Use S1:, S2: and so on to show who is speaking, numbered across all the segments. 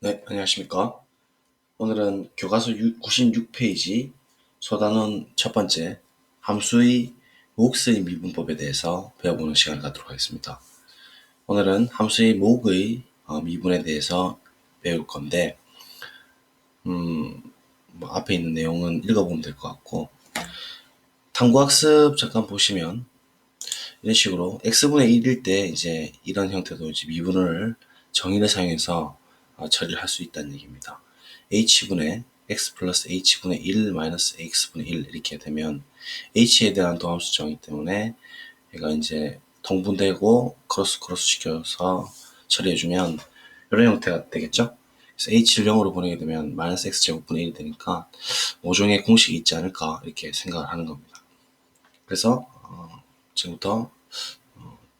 S1: 네, 안녕하십니까. 오늘은 교과서 96페이지 소단원 첫 번째 함수의 몫의 미분법에 대해서 배워보는 시간을 갖도록 하겠습니다. 오늘은 함수의 몫의 미분에 대해서 배울 건데 앞에 있는 내용은 읽어보면 될 것 같고, 탐구학습 잠깐 보시면 이런 식으로 x분의 1일 때 이제 이런 형태도 이제 미분을 정의를 사용해서 처리를 할 수 있다는 얘기입니다. h분의 x 플러스 h분의 1 마이너스 x분의 1 이렇게 되면 h에 대한 도함수 정의 때문에 얘가 이제 통분되고 크로스 크로스 시켜서 처리해주면 이런 형태가 되겠죠. 그래서 h를 0으로 보내게 되면 마이너스 x제곱분의 1이 되니까 모종의 공식이 있지 않을까 이렇게 생각을 하는 겁니다. 그래서 지금부터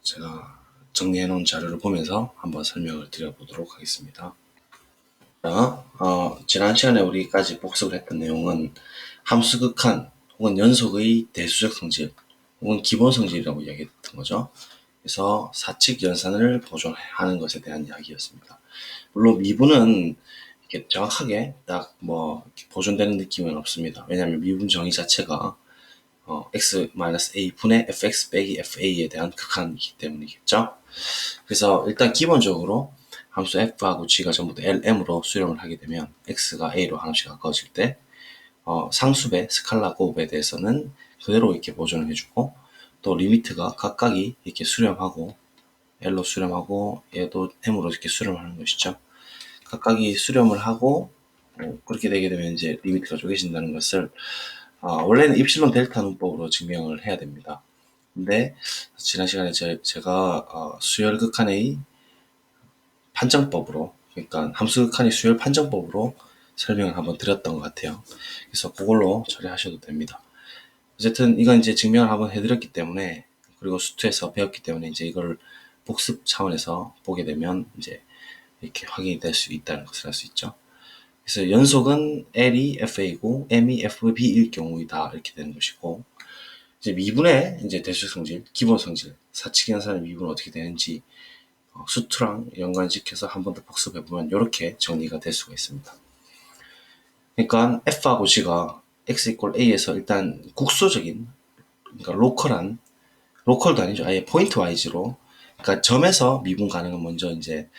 S1: 제가 정리해 놓은 자료를 보면서 한번 설명을 드려보도록 하겠습니다. 자, 지난 시간에 우리까지 복습을 했던 내용은 함수 극한 혹은 연속의 대수적 성질 혹은 기본 성질이라고 이야기했던 거죠. 그래서 사칙 연산을 보존하는 것에 대한 이야기였습니다. 물론 미분은 이렇게 정확하게 딱 뭐 보존되는 느낌은 없습니다. 왜냐하면 미분 정의 자체가 x-a 분의 fx 빼기 fa에 대한 극한이기 때문이겠죠. 그래서 일단 기본적으로 함수 f하고 g가 전부 다 lm으로 수렴을 하게 되면 x가 a로 하나씩 가까워질 때 상수배, 스칼라 곱에 대해서는 그대로 이렇게 보존을 해주고, 또 리미트가 각각이 이렇게 수렴하고 l로 수렴하고 얘도 m으로 이렇게 수렴하는 것이죠. 각각이 수렴을 하고 그렇게 되게 되면 이제 리미트가 쪼개진다는 것을 원래는 입실론 델타 문법으로 증명을 해야 됩니다. 근데 지난 시간에 제가 수열 극한의 판정법으로, 그러니까 함수 극한의 수열 판정법으로 설명을 한번 드렸던 것 같아요. 그래서 그걸로 처리하셔도 됩니다. 어쨌든 이건 이제 증명을 한번 해드렸기 때문에, 그리고 수투에서 배웠기 때문에 이제 이걸 복습 차원에서 보게 되면 이제 이렇게 확인이 될 수 있다는 것을 알 수 있죠. 그래서 연속은 L이 FA고 M이 FB일 경우이다 이렇게 되는 것이고, 이제 미분의 이제 대수 성질, 기본 성질, 사칙 연산의 미분은 어떻게 되는지 수투랑 연관시켜서 한 번 더 복습해 보면 이렇게 정리가 될 수가 있습니다. 그러니까 F하고 G가 X 이퀄 A에서 일단 국소적인, 그러니까 로컬도 아니죠. 아예 포인트 와이즈로, 그러니까 점에서 미분 가능은 먼저 이제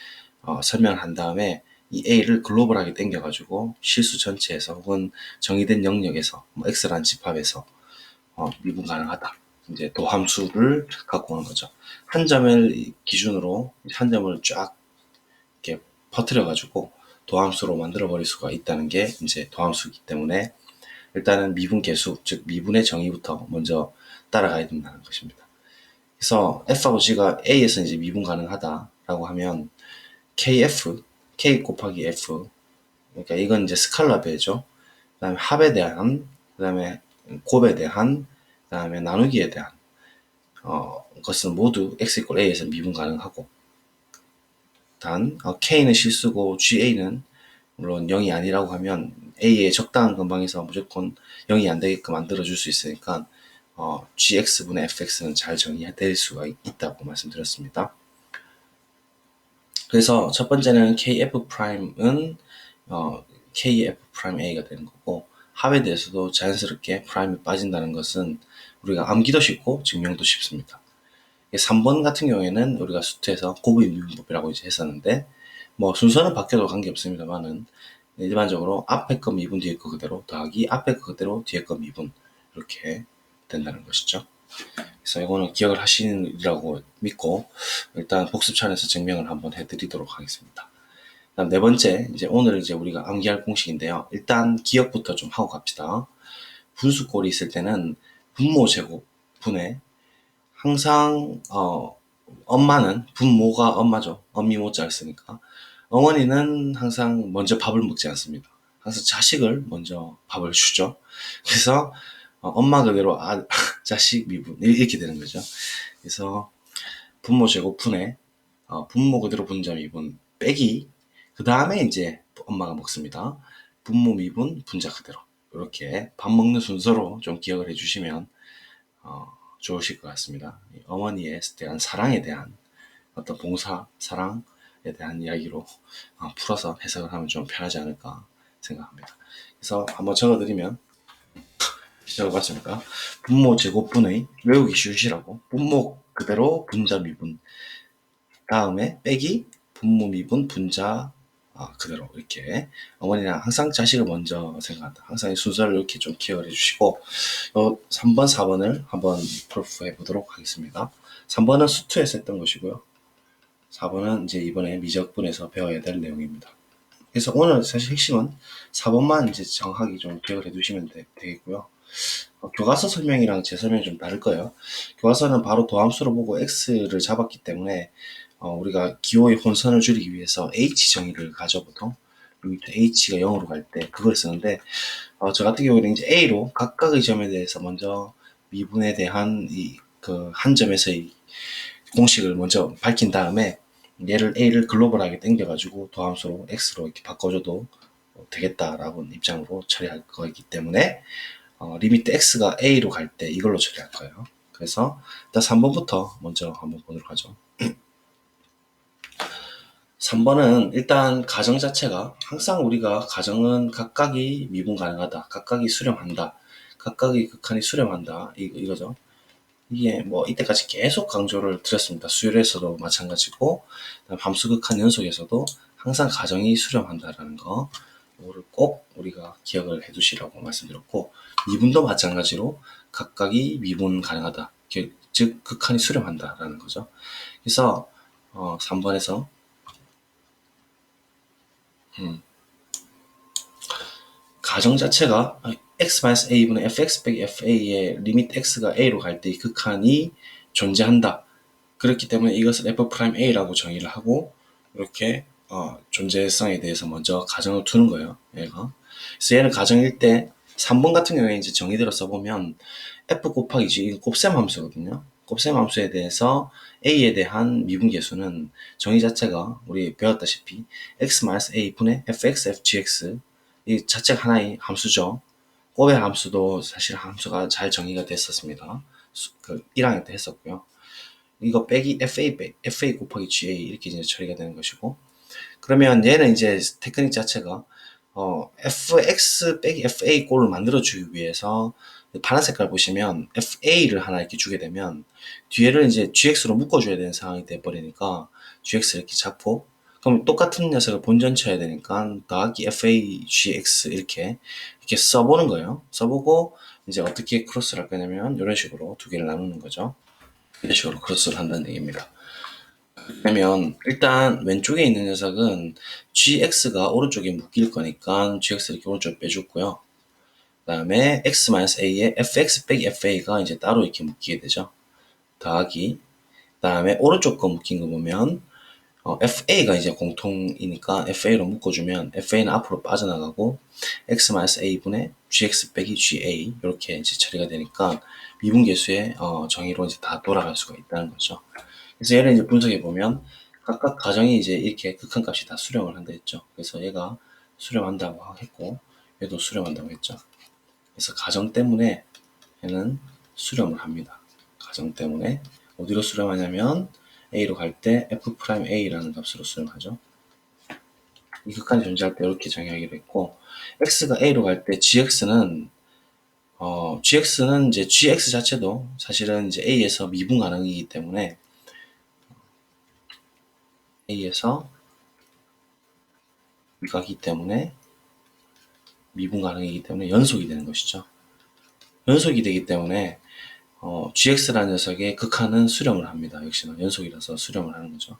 S1: 설명을 한 다음에 이 A를 글로벌하게 당겨가지고 실수 전체에서 혹은 정의된 영역에서 뭐 X라는 집합에서 미분 가능하다. 이제 도함수를 갖고 오는 거죠. 한 점을 기준으로 한 점을 쫙 이렇게 퍼뜨려가지고 도함수로 만들어버릴 수가 있다는 게 이제 도함수이기 때문에 일단은 미분 계수, 즉 미분의 정의부터 먼저 따라가야 된다는 것입니다. 그래서 F하고 G가 A에서 이제 미분 가능하다라고 하면 KF, K 곱하기 F, 그러니까 이건 이제 스칼라 배죠. 그 다음에 합에 대한, 그 다음에 곱에 대한, 그 다음에 나누기에 대한 것은 모두 x 이퀄 a에서 미분 가능하고, 단 k는 실수고 ga는 물론 0이 아니라고 하면 a의 적당한 근방에서 무조건 0이 안 되게끔 만들어줄 수 있으니까 gx분의 fx는 잘 정의될 수가 있다고 말씀드렸습니다. 그래서 첫 번째는 kf'은 kf'a가 되는 거고, 합에 대해서도 자연스럽게 프라임이 빠진다는 것은 우리가 암기도 쉽고 증명도 쉽습니다. 3번 같은 경우에는 우리가 수트에서 곱의 미분법이라고 이제 했었는데, 뭐 순서는 바뀌어도 관계없습니다만은 일반적으로 앞에 거 미분 뒤에 거 그대로 더하기 앞에 거 그대로 뒤에 거 미분, 이렇게 된다는 것이죠. 그래서 이거는 기억을 하시리라고 믿고 일단 복습 차원에서 증명을 한번 해드리도록 하겠습니다. 그다음 네 번째, 이제 오늘 이제 우리가 암기할 공식인데요. 일단 기억부터 좀 하고 갑시다. 분수꼴이 있을 때는 분모 제곱 분의, 항상 엄마는, 분모가 엄마죠. 엄미모자를 쓰니까 어머니는 항상 먼저 밥을 먹지 않습니다. 항상 자식을 먼저 밥을 주죠. 그래서 엄마 그대로 자식 미분 이렇게 되는 거죠. 그래서 분모 제곱분의 분모 그대로 분자 미분 빼기, 그 다음에 이제 엄마가 먹습니다. 분모 미분 분자 그대로, 이렇게 밥 먹는 순서로 좀 기억을 해주시면 좋으실 것 같습니다. 어머니에 대한 사랑에 대한 어떤 봉사, 사랑, 대한 이야기로 풀어서 해석을 하면 좀 편하지 않을까 생각합니다. 그래서 한번 적어드리면 적어봤습니까? 분모 제곱분의 외우기 쉬우시라고 분모 그대로 분자 미분 다음에 빼기 분모 미분 분자 그대로 이렇게 어머니랑 항상 자식을 먼저 생각한다. 항상 이 순서를 이렇게 좀 기억을 해주시고 3번, 4번을 한번 프로프 해보도록 하겠습니다. 3번은 수투에서 했던 것이고요. 4번은 이제 이번에 미적분에서 배워야 될 내용입니다. 그래서 오늘 사실 핵심은 4번만 이제 정확하게 좀 기억을 해두시면 되겠고요. 교과서 설명이랑 제 설명이 좀 다를 거예요. 교과서는 바로 도함수로 보고 x를 잡았기 때문에 우리가 기호의 혼선을 줄이기 위해서 h 정의를 가져 보통 h가 0으로 갈 때 그걸 쓰는데 저 같은 경우에는 이제 a로 각각의 점에 대해서 먼저 미분에 대한 한 점에서의 공식을 먼저 밝힌 다음에 얘를 a를 글로벌하게 당겨가지고 도함수로 x로 이렇게 바꿔줘도 되겠다라고 입장으로 처리할 거이기 때문에 리미트 x가 a로 갈 때 이걸로 처리할 거예요. 그래서 일단 3번부터 먼저 한번 보도록 하죠. 3번은 일단 가정 자체가 항상 우리가 가정은 각각이 미분 가능하다. 각각이 수렴한다. 각각의 극한이 수렴한다. 이거죠. 이게 뭐 이때까지 계속 강조를 드렸습니다. 수열에서도 마찬가지고 함수 극한 연속에서도 항상 가정이 수렴한다라는 거 이거를 꼭 우리가 기억을 해두시라고 말씀드렸고 미분도 마찬가지로 각각이 미분 가능하다. 즉 극한이 수렴한다라는 거죠. 그래서 3번에서 가정 자체가 x-a분의 fx 빼기 fa의 리미트 x가 a로 갈 때 이 극한이 존재한다. 그렇기 때문에 이것을 f'a라고 정의를 하고 이렇게 존재성에 대해서 먼저 가정을 두는 거예요. 얘가. 그래서 얘는 가정일 때 3번 같은 경우에 이제 정의대로 써보면 f 곱하기 g 이거 곱셈 함수거든요. 곱셈 함수에 대해서 a에 대한 미분계수는 정의 자체가 우리 배웠다시피 x-a 분의 fx, fgx 이 자체가 하나의 함수죠. 곱의 함수도 사실 함수가 잘 정의가 됐었습니다. 1학년 때 했었고요. 이거 빼기 fa 곱하기 ga 이렇게 이제 처리가 되는 것이고 그러면 얘는 이제 테크닉 자체가 fx 빼기 fa 꼴을 만들어주기 위해서 파란 색깔 보시면 fa를 하나 이렇게 주게 되면 뒤에를 이제 gx로 묶어줘야 되는 상황이 돼버리니까 gx 이렇게 잡고 그럼 똑같은 녀석을 본전 쳐야 되니까 더하기 fagx 이렇게 써보는 거예요. 써보고 이제 어떻게 크로스를 할 거냐면 이런 식으로 두 개를 나누는 거죠. 이런 식으로 크로스를 한다는 얘기입니다. 그러면 일단 왼쪽에 있는 녀석은 gx가 오른쪽에 묶일 거니까 gx 이렇게 오른쪽에 빼줬고요. 그 다음에 x-a에 fx 빼기 fa가 이제 따로 이렇게 묶이게 되죠. 더하기 그 다음에 오른쪽 거 묶인 거 보면 fa가 이제 공통이니까 fa로 묶어주면 fa는 앞으로 빠져나가고 x-a분의 gx 빼기 ga 이렇게 이제 처리가 되니까 미분계수의 정의로 이제 다 돌아갈 수가 있다는 거죠. 그래서 얘를 이제 분석해 보면 각각 가정이 이제 이렇게 극한값이 다 수렴을 한다 했죠. 그래서 얘가 수렴한다고 했고 얘도 수렴한다고 했죠. 그래서 가정 때문에 얘는 수렴을 합니다. 가정 때문에 어디로 수렴하냐면 a로 갈 때 f'a라는 값으로 수렴하죠. 이 극한이 존재할 때 이렇게 정의하기로 했고 x가 a로 갈 때 gx는 이제 gx 자체도 사실은 이제 a에서 미분 가능이기 때문에 a에서 미가기 때문에 미분 가능이기 때문에 연속이 되는 것이죠. 연속이 되기 때문에 gx라는 녀석의 극한은 수렴을 합니다. 역시나 연속이라서 수렴을 하는 거죠.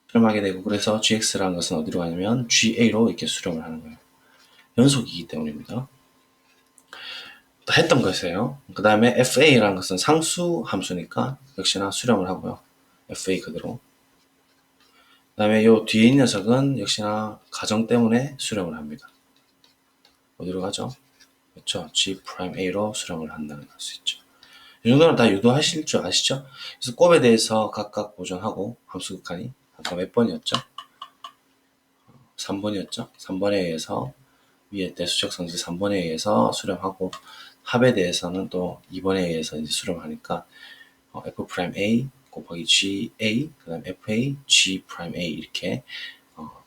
S1: 수렴하게 되고 그래서 gx라는 것은 어디로 가냐면 ga로 이렇게 수렴을 하는 거예요. 연속이기 때문입니다. 또 했던 것이에요. 그 다음에 fa라는 것은 상수 함수니까 역시나 수렴을 하고요. fa 그대로. 그 다음에 요 뒤에 있는 녀석은 역시나 가정 때문에 수렴을 합니다. 어디로 가죠? 그렇죠. G'A로 수렴을 한다는 수 있죠. 이 정도는 다 유도하실 줄 아시죠? 그래서 곱에 대해서 각각 보존하고 함수 극한이 아까 몇 번이었죠? 3번이었죠? 3번에 의해서 위에 대수적 성질 3번에 의해서 수렴하고 합에 대해서는 또 2번에 의해서 이제 수렴하니까 F'A 곱하기 GA, 그 다음 FA, G 프라임 A 이렇게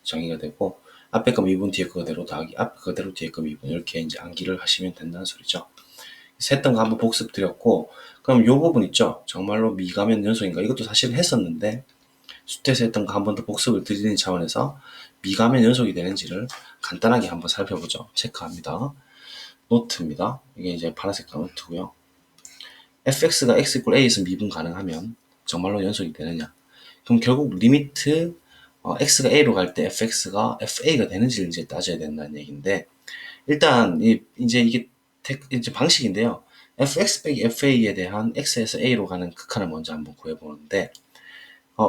S1: 정의가 되고, 앞에 거 미분 뒤에 거 그대로 더하기 앞에 거 그대로 뒤에 거 미분 이렇게 이제 암기를 하시면 된다는 소리죠. 그래서 했던 거 한번 복습 드렸고, 그럼 요 부분 있죠? 정말로 미가면 연속인가? 이것도 사실 했었는데 수트에서 했던 거 한 번 더 복습을 드리는 차원에서 미가면 연속이 되는지를 간단하게 한번 살펴보죠. 체크합니다. 노트입니다. 이게 이제 파란색깔 노트고요. fx가 x 이퀄 a에서 미분 가능하면 정말로 연속이 되느냐? 그럼 결국 리미트 x가 a로 갈 때 fx가 fa가 되는지를 이제 따져야 된다는 얘기인데, 일단 이제 이게 이제 방식인데요. fx 빼기 fa에 대한 x에서 a로 가는 극한을 먼저 한번 구해보는데,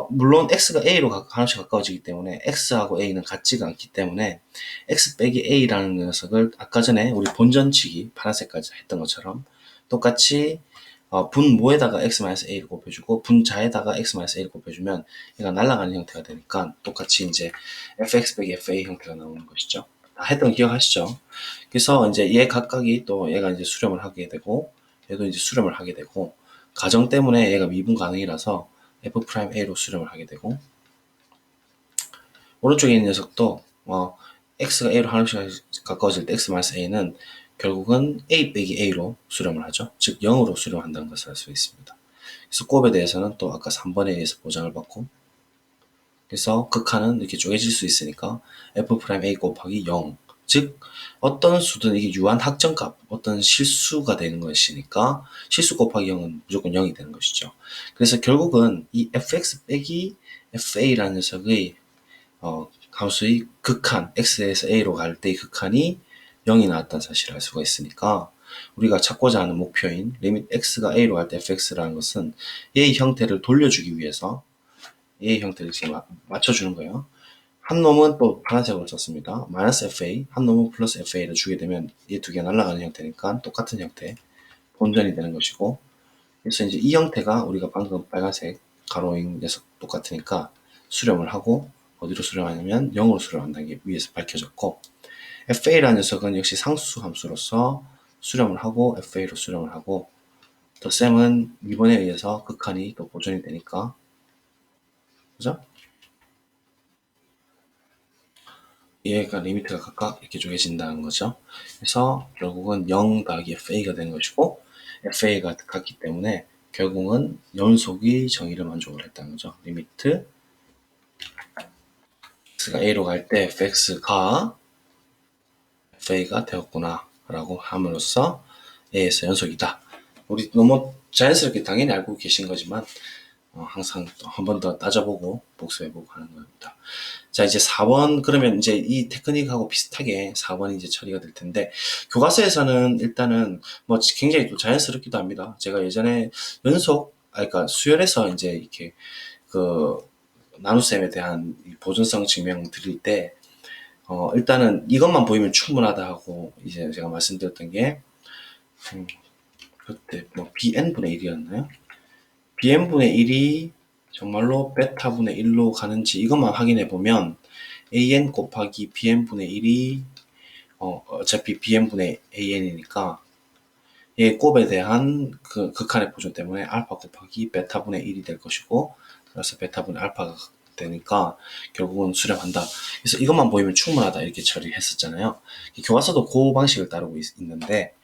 S1: 물론 x가 a로 하나씩 가까워지기 때문에 x하고 a는 같지가 않기 때문에 x 빼기 a라는 녀석을 아까 전에 우리 본전치기 파란색까지 했던 것처럼 똑같이 분모에다가 x-a를 곱해주고 분자에다가 x-a를 곱해주면 얘가 날아가는 형태가 되니까 똑같이 이제 fx 빼기 fa 형태가 나오는 것이죠. 다 했던 거 기억하시죠? 그래서 이제 얘 각각이 또 얘가 이제 수렴을 하게 되고 얘도 이제 수렴을 하게 되고, 가정 때문에 얘가 미분 가능이라서 f'a로 수렴을 하게 되고, 오른쪽에 있는 녀석도 x가 a로 하나씩 가까워질 때 x-a는 결국은 a 빼기 a로 수렴을 하죠. 즉 0으로 수렴한다는 것을 알 수 있습니다. 그래서 곱에 대해서는 또 아까 3번에 의해서 보장을 받고, 그래서 극한은 이렇게 쪼개질 수 있으니까 f'a 곱하기 0, 즉 어떤 수든 이게 유한 확정값, 어떤 실수가 되는 것이니까 실수 곱하기 0은 무조건 0이 되는 것이죠. 그래서 결국은 이 fx 빼기 fa라는 녀석의 함수의 극한, x에서 a로 갈 때의 극한이 0이 나왔다는 사실을 알 수가 있으니까, 우리가 찾고자 하는 목표인 리밋 x가 a로 갈 때 fx라는 것은 얘의 형태를 돌려주기 위해서 얘의 형태를 지금 맞춰주는 거예요. 한 놈은 또 파란색으로 썼습니다. 마이너스 fa, 한 놈은 플러스 fa를 주게 되면 이 두 개가 날아가는 형태니까 똑같은 형태, 본전이 되는 것이고, 그래서 이제 이 형태가 우리가 방금 빨간색 가로인 녀석 똑같으니까 수렴을 하고, 어디로 수렴하냐면 0으로 수렴한다는 게 위에서 밝혀졌고, fa라는 녀석은 역시 상수 함수로서 수렴을 하고 fa로 수렴을 하고, 더 셈은 미분에 의해서 극한이 또 보존이 되니까, 그죠? 얘가 리미트가 각각 이렇게 쪼개진다는 거죠. 그래서 결국은 0 더하기 fa가 되는 것이고, fa가 같기 때문에 결국은 연속이 정의를 만족을 했다는 거죠. 리미트 x가 a로 갈 때 fx가 fa가 되었구나 라고 함으로써 a에서 연속이다. 우리 너무 자연스럽게 당연히 알고 계신 거지만 항상 한 번 더 따져보고 복습해보고 하는 겁니다. 자, 이제 4번, 그러면 이제 이 테크닉하고 비슷하게 4번이 이제 처리가 될 텐데, 교과서에서는 일단은 뭐 굉장히 또 자연스럽기도 합니다. 제가 예전에 그러니까 수열에서 이제 이렇게 그 나눗셈에 대한 보존성 증명 드릴 때, 일단은 이것만 보이면 충분하다 하고 이제 제가 말씀드렸던 게, 그때 뭐 bn분의 1이었나요? bn분의 1이 정말로 베타분의 1로 가는지 이것만 확인해 보면 an 곱하기 bn분의 1이 어차피 bn분의 an이니까 얘 곱에 대한 그 극한의 보존 때문에 알파 곱하기 베타분의 1이 될 것이고, 그래서 베타분의 알파가 되니까 결국은 수렴한다. 그래서 이것만 보이면 충분하다 이렇게 처리했었잖아요. 교과서도 그 방식을 따르고 있는데,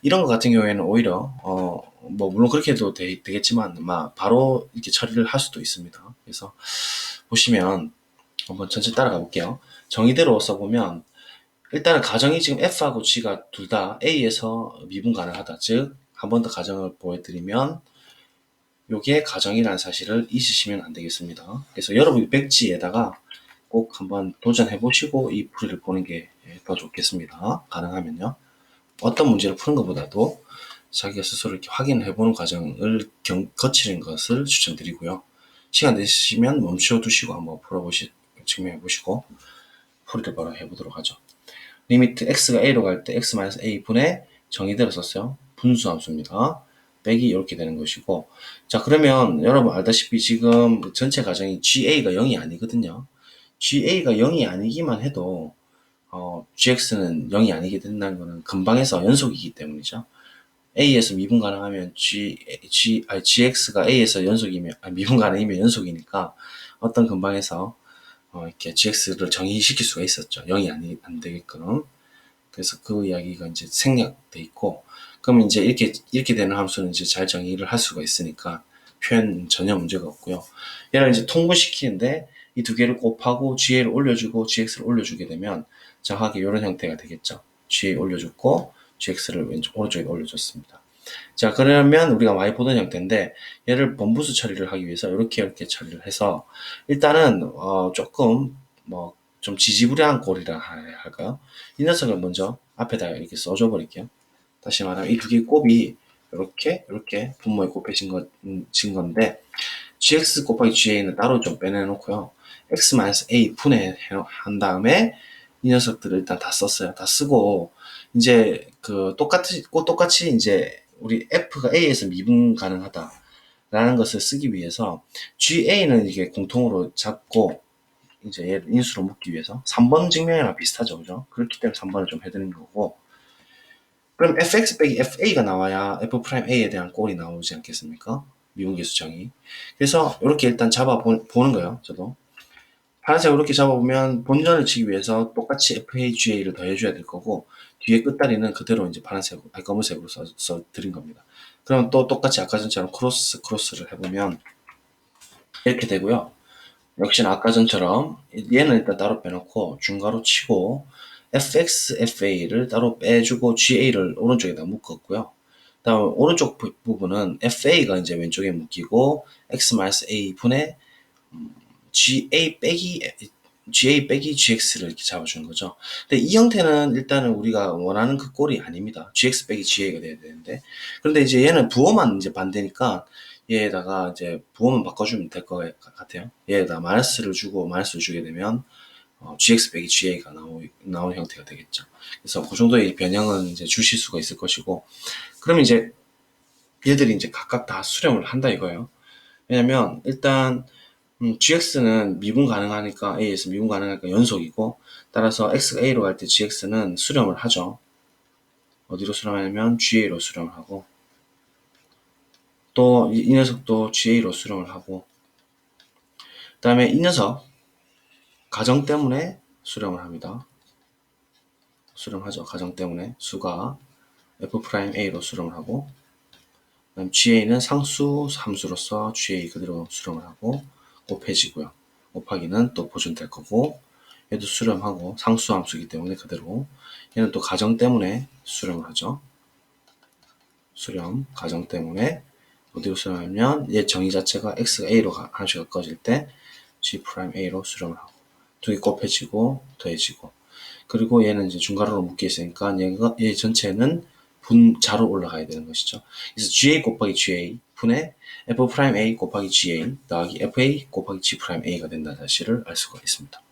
S1: 이런 것 같은 경우에는 오히려 뭐 물론 그렇게 해도 되겠지만 바로 이렇게 처리를 할 수도 있습니다. 그래서 보시면 한번 전체 따라가 볼게요. 정의대로 써보면 일단은 가정이 지금 F하고 G가 둘 다 A에서 미분 가능하다. 즉 한 번 더 가정을 보여드리면 요게 가정이라는 사실을 잊으시면 안 되겠습니다. 그래서 여러분이 백지에다가 꼭 한번 도전해 보시고 이 풀이를 보는 게 더 좋겠습니다. 가능하면요. 어떤 문제를 푸는 것보다도 자기가 스스로 이렇게 확인을 해보는 과정을 거치는 것을 추천드리고요. 시간 되시면 멈춰 두시고 한번 증명해 보시고 풀이를 바로 해보도록 하죠. 리미트 x가 a로 갈 때 x-a 분의 정의대로 썼어요. 분수함수입니다. 빼기 이렇게 되는 것이고, 자 그러면 여러분 알다시피 지금 전체 가정이 ga가 0이 아니거든요. ga가 0이 아니기만 해도 gx는 0이 아니게 된다는 것은 근방에서 연속이기 때문이죠. A에서 미분 가능하면 GX가 A에서 연속이면, 미분 가능이면 연속이니까 어떤 근방에서 이렇게 GX를 정의시킬 수가 있었죠. 0이 안 되게끔. 그래서 그 이야기가 이제 생략돼 있고, 그럼 이제 이렇게 되는 함수는 이제 잘 정의를 할 수가 있으니까 표현 전혀 문제가 없고요. 얘를 이제 통분시키는데 이 두 개를 곱하고 GA를 올려주고 GX를 올려주게 되면 정확하게 이런 형태가 되겠죠. GA 올려줬고 GX를 오른쪽에 올려줬습니다. 자, 그러면 우리가 많이 보던 형태인데 얘를 번부수 처리를 하기 위해서 이렇게 처리를 해서 일단은 조금 뭐 좀 지지부려한 꼴이라 해야 할까요? 이 녀석을 먼저 앞에다 이렇게 써줘 버릴게요. 다시 말하면 이 두 개의 곱이 이렇게 분모에 곱해진 건데 gx 곱하기 ga는 따로 좀 빼내놓고요. x-a 분해 한 다음에 이 녀석들을 일단 다 썼어요. 다 쓰고 이제 그 똑같이 이제 우리 f가 a에서 미분 가능하다라는 것을 쓰기 위해서 ga는 이게 공통으로 잡고 이제 얘를 인수로 묶기 위해서 3번 증명이랑 비슷하죠, 그죠? 그렇기 때문에 3번을 좀 해드린 거고. 그럼 fx 빼기 fa가 나와야 f'a에 대한 꼴이 나오지 않겠습니까? 미분계수정이. 그래서 이렇게 일단 잡아보는 거예요, 저도. 파란색으로 이렇게 잡아보면 본전을 치기 위해서 똑같이 FAGA를 더해줘야 될 거고 뒤에 끝다리는 그대로 이제 검은색으로 써 드린 겁니다. 그럼 또 똑같이 아까 전처럼 크로스를 해보면 이렇게 되고요. 역시나 아까 전처럼 얘는 일단 따로 빼놓고 중괄호 치고 FX, FA를 따로 빼주고 GA를 오른쪽에다 묶었고요. 다음 오른쪽 부분은 FA가 이제 왼쪽에 묶이고 X-A 분의 GA 빼기 GX를 이렇게 잡아주는 거죠. 근데 이 형태는 일단은 우리가 원하는 그 꼴이 아닙니다. GX 빼기 GA가 돼야 되는데. 그런데 이제 얘는 부호만 이제 반대니까 얘에다가 이제 부호만 바꿔주면 될 것 같아요. 얘에다 마이너스를 주게 되면 GX 빼기 GA가 나오는 형태가 되겠죠. 그래서 그 정도의 변형은 이제 주실 수가 있을 것이고, 그러면 이제 얘들이 이제 각각 다 수렴을 한다 이거예요. 왜냐면 일단 GX는 미분 가능하니까 A에서 미분 가능하니까 연속이고 따라서 X가 A로 갈 때 GX는 수렴을 하죠. 어디로 수렴하냐면 GA로 수렴을 하고 또 이 녀석도 GA로 수렴을 하고 그 다음에 이 녀석 가정 때문에 수렴을 합니다. 수렴하죠. 가정 때문에 수가 F'A로 수렴을 하고 그다음 GA는 상수 함수로서 GA 그대로 수렴을 하고 곱해지고요. 곱하기는 또 보존될 거고 얘도 수렴하고 상수 함수이기 때문에 그대로 얘는 또 가정 때문에 수렴을 하죠. 수렴 가정 때문에 어디로 수렴하면 얘 정의 자체가 x가 a로 함수가 꺼질 때 g'a로 수렴을 하고 두 개 곱해지고 더해지고 그리고 얘는 이제 중괄호로 묶여 있으니까 얘 전체는 분자로 올라가야 되는 것이죠. 그래서 GA 곱하기 GA 분의 F'A 곱하기 GA 더하기 FA 곱하기 G'A가 된다는 사실을 알 수가 있습니다.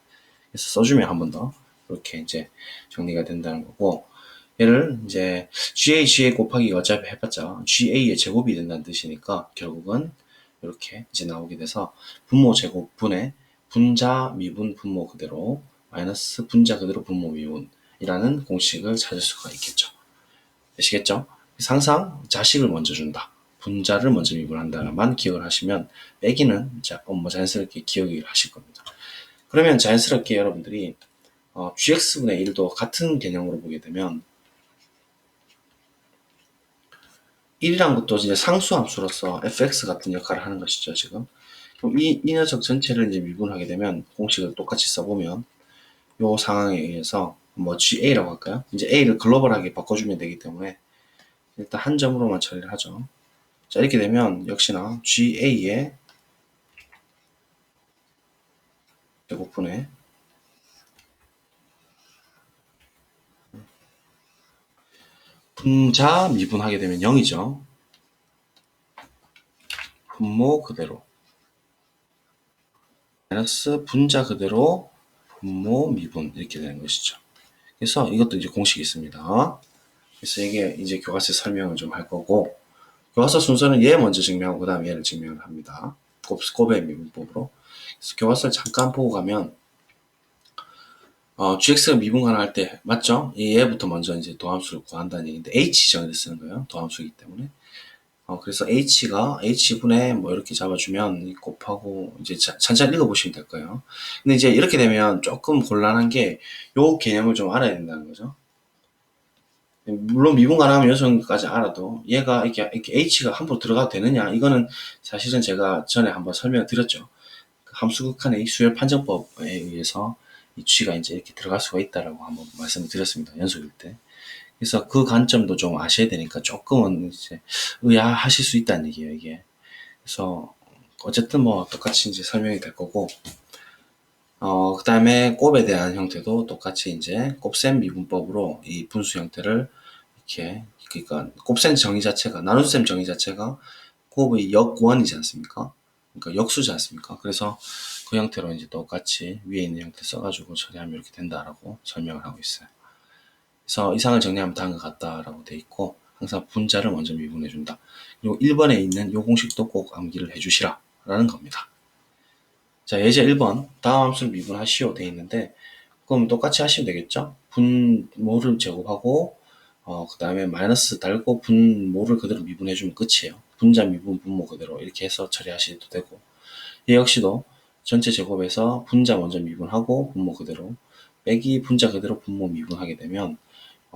S1: 그래서 써주면 한 번 더 이렇게 이제 정리가 된다는 거고 얘를 이제 GA 곱하기가 어차피 해봤자 GA의 제곱이 된다는 뜻이니까 결국은 이렇게 이제 나오게 돼서 분모 제곱 분의 분자 미분 분모 그대로 마이너스 분자 그대로 분모 미분이라는 공식을 찾을 수가 있겠죠. 되시겠죠? 항상 자식을 먼저 준다. 분자를 먼저 미분한다만 기억을 하시면 빼기는 자연스럽게 기억을 하실 겁니다. 그러면 자연스럽게 여러분들이 gx분의 1도 같은 개념으로 보게 되면 1이란 것도 이제 상수함수로서 fx 같은 역할을 하는 것이죠, 지금. 그럼 이 녀석 전체를 이제 미분하게 되면 공식을 똑같이 써보면 이 상황에 의해서 뭐 GA라고 할까요? 이제 A를 글로벌하게 바꿔주면 되기 때문에 일단 한 점으로만 처리를 하죠. 자, 이렇게 되면 역시나 GA의 제곱분의 분자 미분하게 되면 0이죠. 분모 그대로 마이너스 분자 그대로 분모 미분 이렇게 되는 것이죠. 그래서 이것도 이제 공식이 있습니다. 그래서 이게 이제 교과서 설명을 좀 할 거고 교과서 순서는 얘 먼저 증명하고 그 다음에 얘를 증명을 합니다. 곱의 미분법으로. 그래서 교과서를 잠깐 보고 가면 GX가 미분 가능할 때, 맞죠? 얘부터 먼저 이제 도함수를 구한다는 얘기인데, H 정의를 쓰는 거예요. 도함수이기 때문에. 그래서 H분의 뭐 이렇게 잡아주면 곱하고 이제 천천히 읽어보시면 될 거예요. 근데 이제 이렇게 되면 조금 곤란한 게 요 개념을 좀 알아야 된다는 거죠. 물론 미분 가능하면 요소까지 알아도 얘가 이렇게 H가 함부로 들어가도 되느냐? 이거는 사실은 제가 전에 한번 설명을 드렸죠. 함수 극한의 수열 판정법에 의해서 이 G가 이제 이렇게 들어갈 수가 있다라고 한번 말씀을 드렸습니다. 연속일 때. 그래서 그 관점도 좀 아셔야 되니까 조금은 이제 의아하실 수 있다는 얘기예요, 이게. 그래서 어쨌든 뭐 똑같이 이제 설명이 될 거고, 그 다음에 곱에 대한 형태도 똑같이 이제 곱셈 미분법으로 이 분수 형태를 이렇게, 그러니까 곱셈 정의 자체가, 나눗셈 정의 자체가 곱의 역원이지 않습니까? 그러니까 역수지 않습니까? 그래서 그 형태로 이제 똑같이 위에 있는 형태 써가지고 처리하면 이렇게 된다라고 설명을 하고 있어요. 그래서 이상을 정리하면 다음과 같다라고 돼 있고, 항상 분자를 먼저 미분해준다. 그리고 1번에 있는 요 공식도 꼭 암기를 해주시라 라는 겁니다. 자, 예제 1번 다음 함수를 미분하시오 돼 있는데, 그럼 똑같이 하시면 되겠죠? 분모를 제곱하고 그 다음에 마이너스 달고 분모를 그대로 미분해주면 끝이에요. 분자 미분 분모 그대로 이렇게 해서 처리하셔도 되고, 얘 역시도 전체 제곱에서 분자 먼저 미분하고 분모 그대로 빼기 분자 그대로 분모 미분하게 되면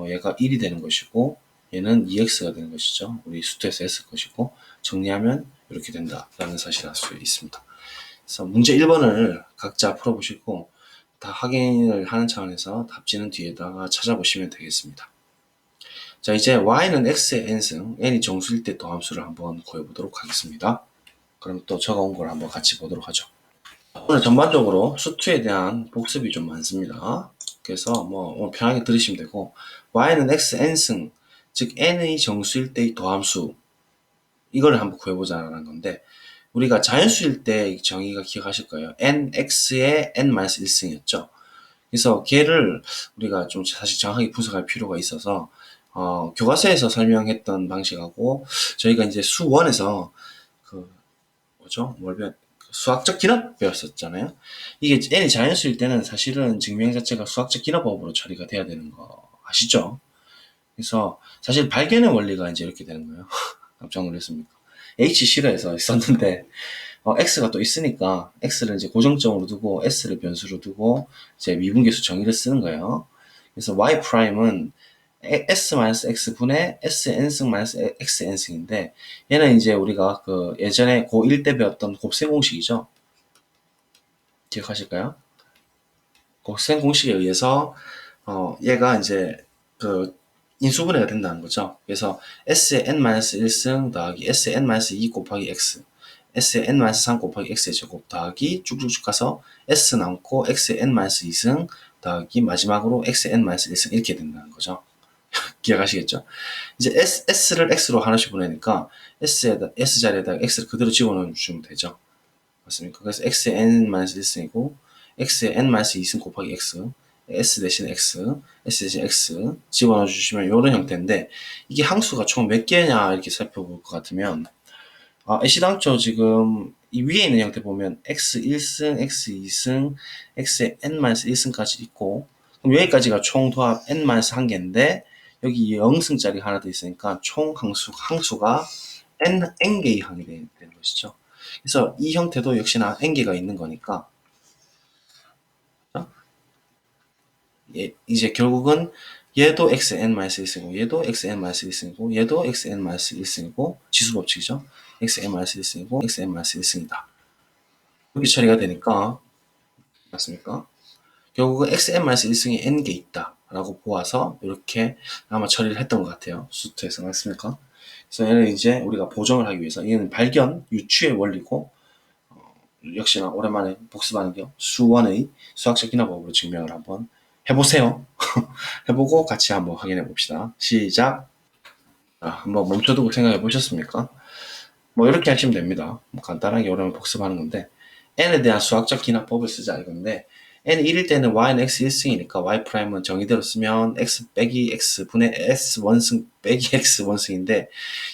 S1: 얘가 1이 되는 것이고 얘는 2x가 되는 것이죠. 우리 수투에서 했을 것이고, 정리하면 이렇게 된다라는 사실을 알 수 있습니다. 그래서 문제 1번을 각자 풀어보시고 다 확인을 하는 차원에서 답지는 뒤에다가 찾아보시면 되겠습니다. 자, 이제 y는 x의 n승, n이 정수일 때 도함수를 한번 구해보도록 하겠습니다. 그럼 또 적어온 걸 한번 같이 보도록 하죠. 오늘 전반적으로 수투에 대한 복습이 좀 많습니다. 그래서 뭐 편하게 들으시면 되고, y는 x n승, 즉 n의 정수일 때의 도함수, 이걸 한번 구해보자는 건데, 우리가 자연수일 때 정의가 기억하실 거예요. nx의 n-1승이었죠. 그래서 걔를 우리가 좀 사실 정확하게 분석할 필요가 있어서 교과서에서 설명했던 방식하고 저희가 이제 수원에서 그 뭐죠? 수학적 기납 배웠었잖아요. 이게 n이 자연수일 때는 사실은 증명 자체가 수학적 기납법으로 처리가 돼야 되는 거 아시죠? 그래서 사실 발견의 원리가 이제 이렇게 되는 거예요. 깜짝 놀랐습니까? H 실어에서 있었는데 x가 또 있으니까 x를 이제 고정점으로 두고 s를 변수로 두고 이제 미분계수 정의를 쓰는 거예요. 그래서 y 프라임은 s-x 분의 sn승 -xn승인데, 얘는 이제 우리가 그 예전에 고1 때 배웠던 곱셈 공식이죠. 기억하실까요? 곱셈 공식에 의해서 얘가 이제 그 인수분해가 된다는 거죠. 그래서 s의 n-1승 더하기 s의 n-2 곱하기 x, s의 n-3 곱하기 x의 제곱 더하기 쭉쭉쭉 가서 s 남고 x의 n-2승 더하기 마지막으로 x의 n-1승 이렇게 된다는 거죠. 기억하시겠죠? 이제 s를 x로 하나씩 보내니까 s 자리에다가 x를 그대로 집어넣어주시면 되죠. 맞습니까? 그래서 x의 n-1승이고 x의 n-2승 곱하기 x, s 대신 x, s 대신 x 집어넣어 주시면 이런 형태인데, 이게 항수가 총 몇 개냐 이렇게 살펴볼 것 같으면, 애시당초 지금 이 위에 있는 형태 보면 x1승, x2승, x의 n-1승까지 있고, 그럼 여기까지가 총 도합 n-1개인데 여기 0승짜리 하나 더 있으니까 총 항수가 n개의 항이 되는 것이죠. 그래서 이 형태도 역시나 n개가 있는 거니까, 이제 결국은 얘도 xn-1승이고 얘도 xn-1승이고 얘도 xn-1승이고 지수법칙이죠. xn-1승이고 xn-1승이다. 이렇게 처리가 되니까, 맞습니까? 결국은 xn-1승이 n개 있다 라고 보아서 이렇게 아마 처리를 했던 것 같아요. 수트에서. 맞습니까? 그래서 얘는 이제 우리가 보정을 하기 위해서, 얘는 발견, 유추의 원리고 역시나 오랜만에 복습하는 게 수원의 수학적 기납법으로 증명을 한번 해보세요. 해보고 같이 한번 확인해 봅시다. 시작. 한번 멈춰두고 생각해 보셨습니까? 뭐 이렇게 하시면 됩니다. 간단하게 오랜만에 복습하는 건데, n에 대한 수학적 기납법을 쓰자 이건데, n 1일 때는 y는 x 1승이니까 y 프라임은 정의대로 쓰면 x 빼기 x 분의 s 원승 빼기 x 원승인데,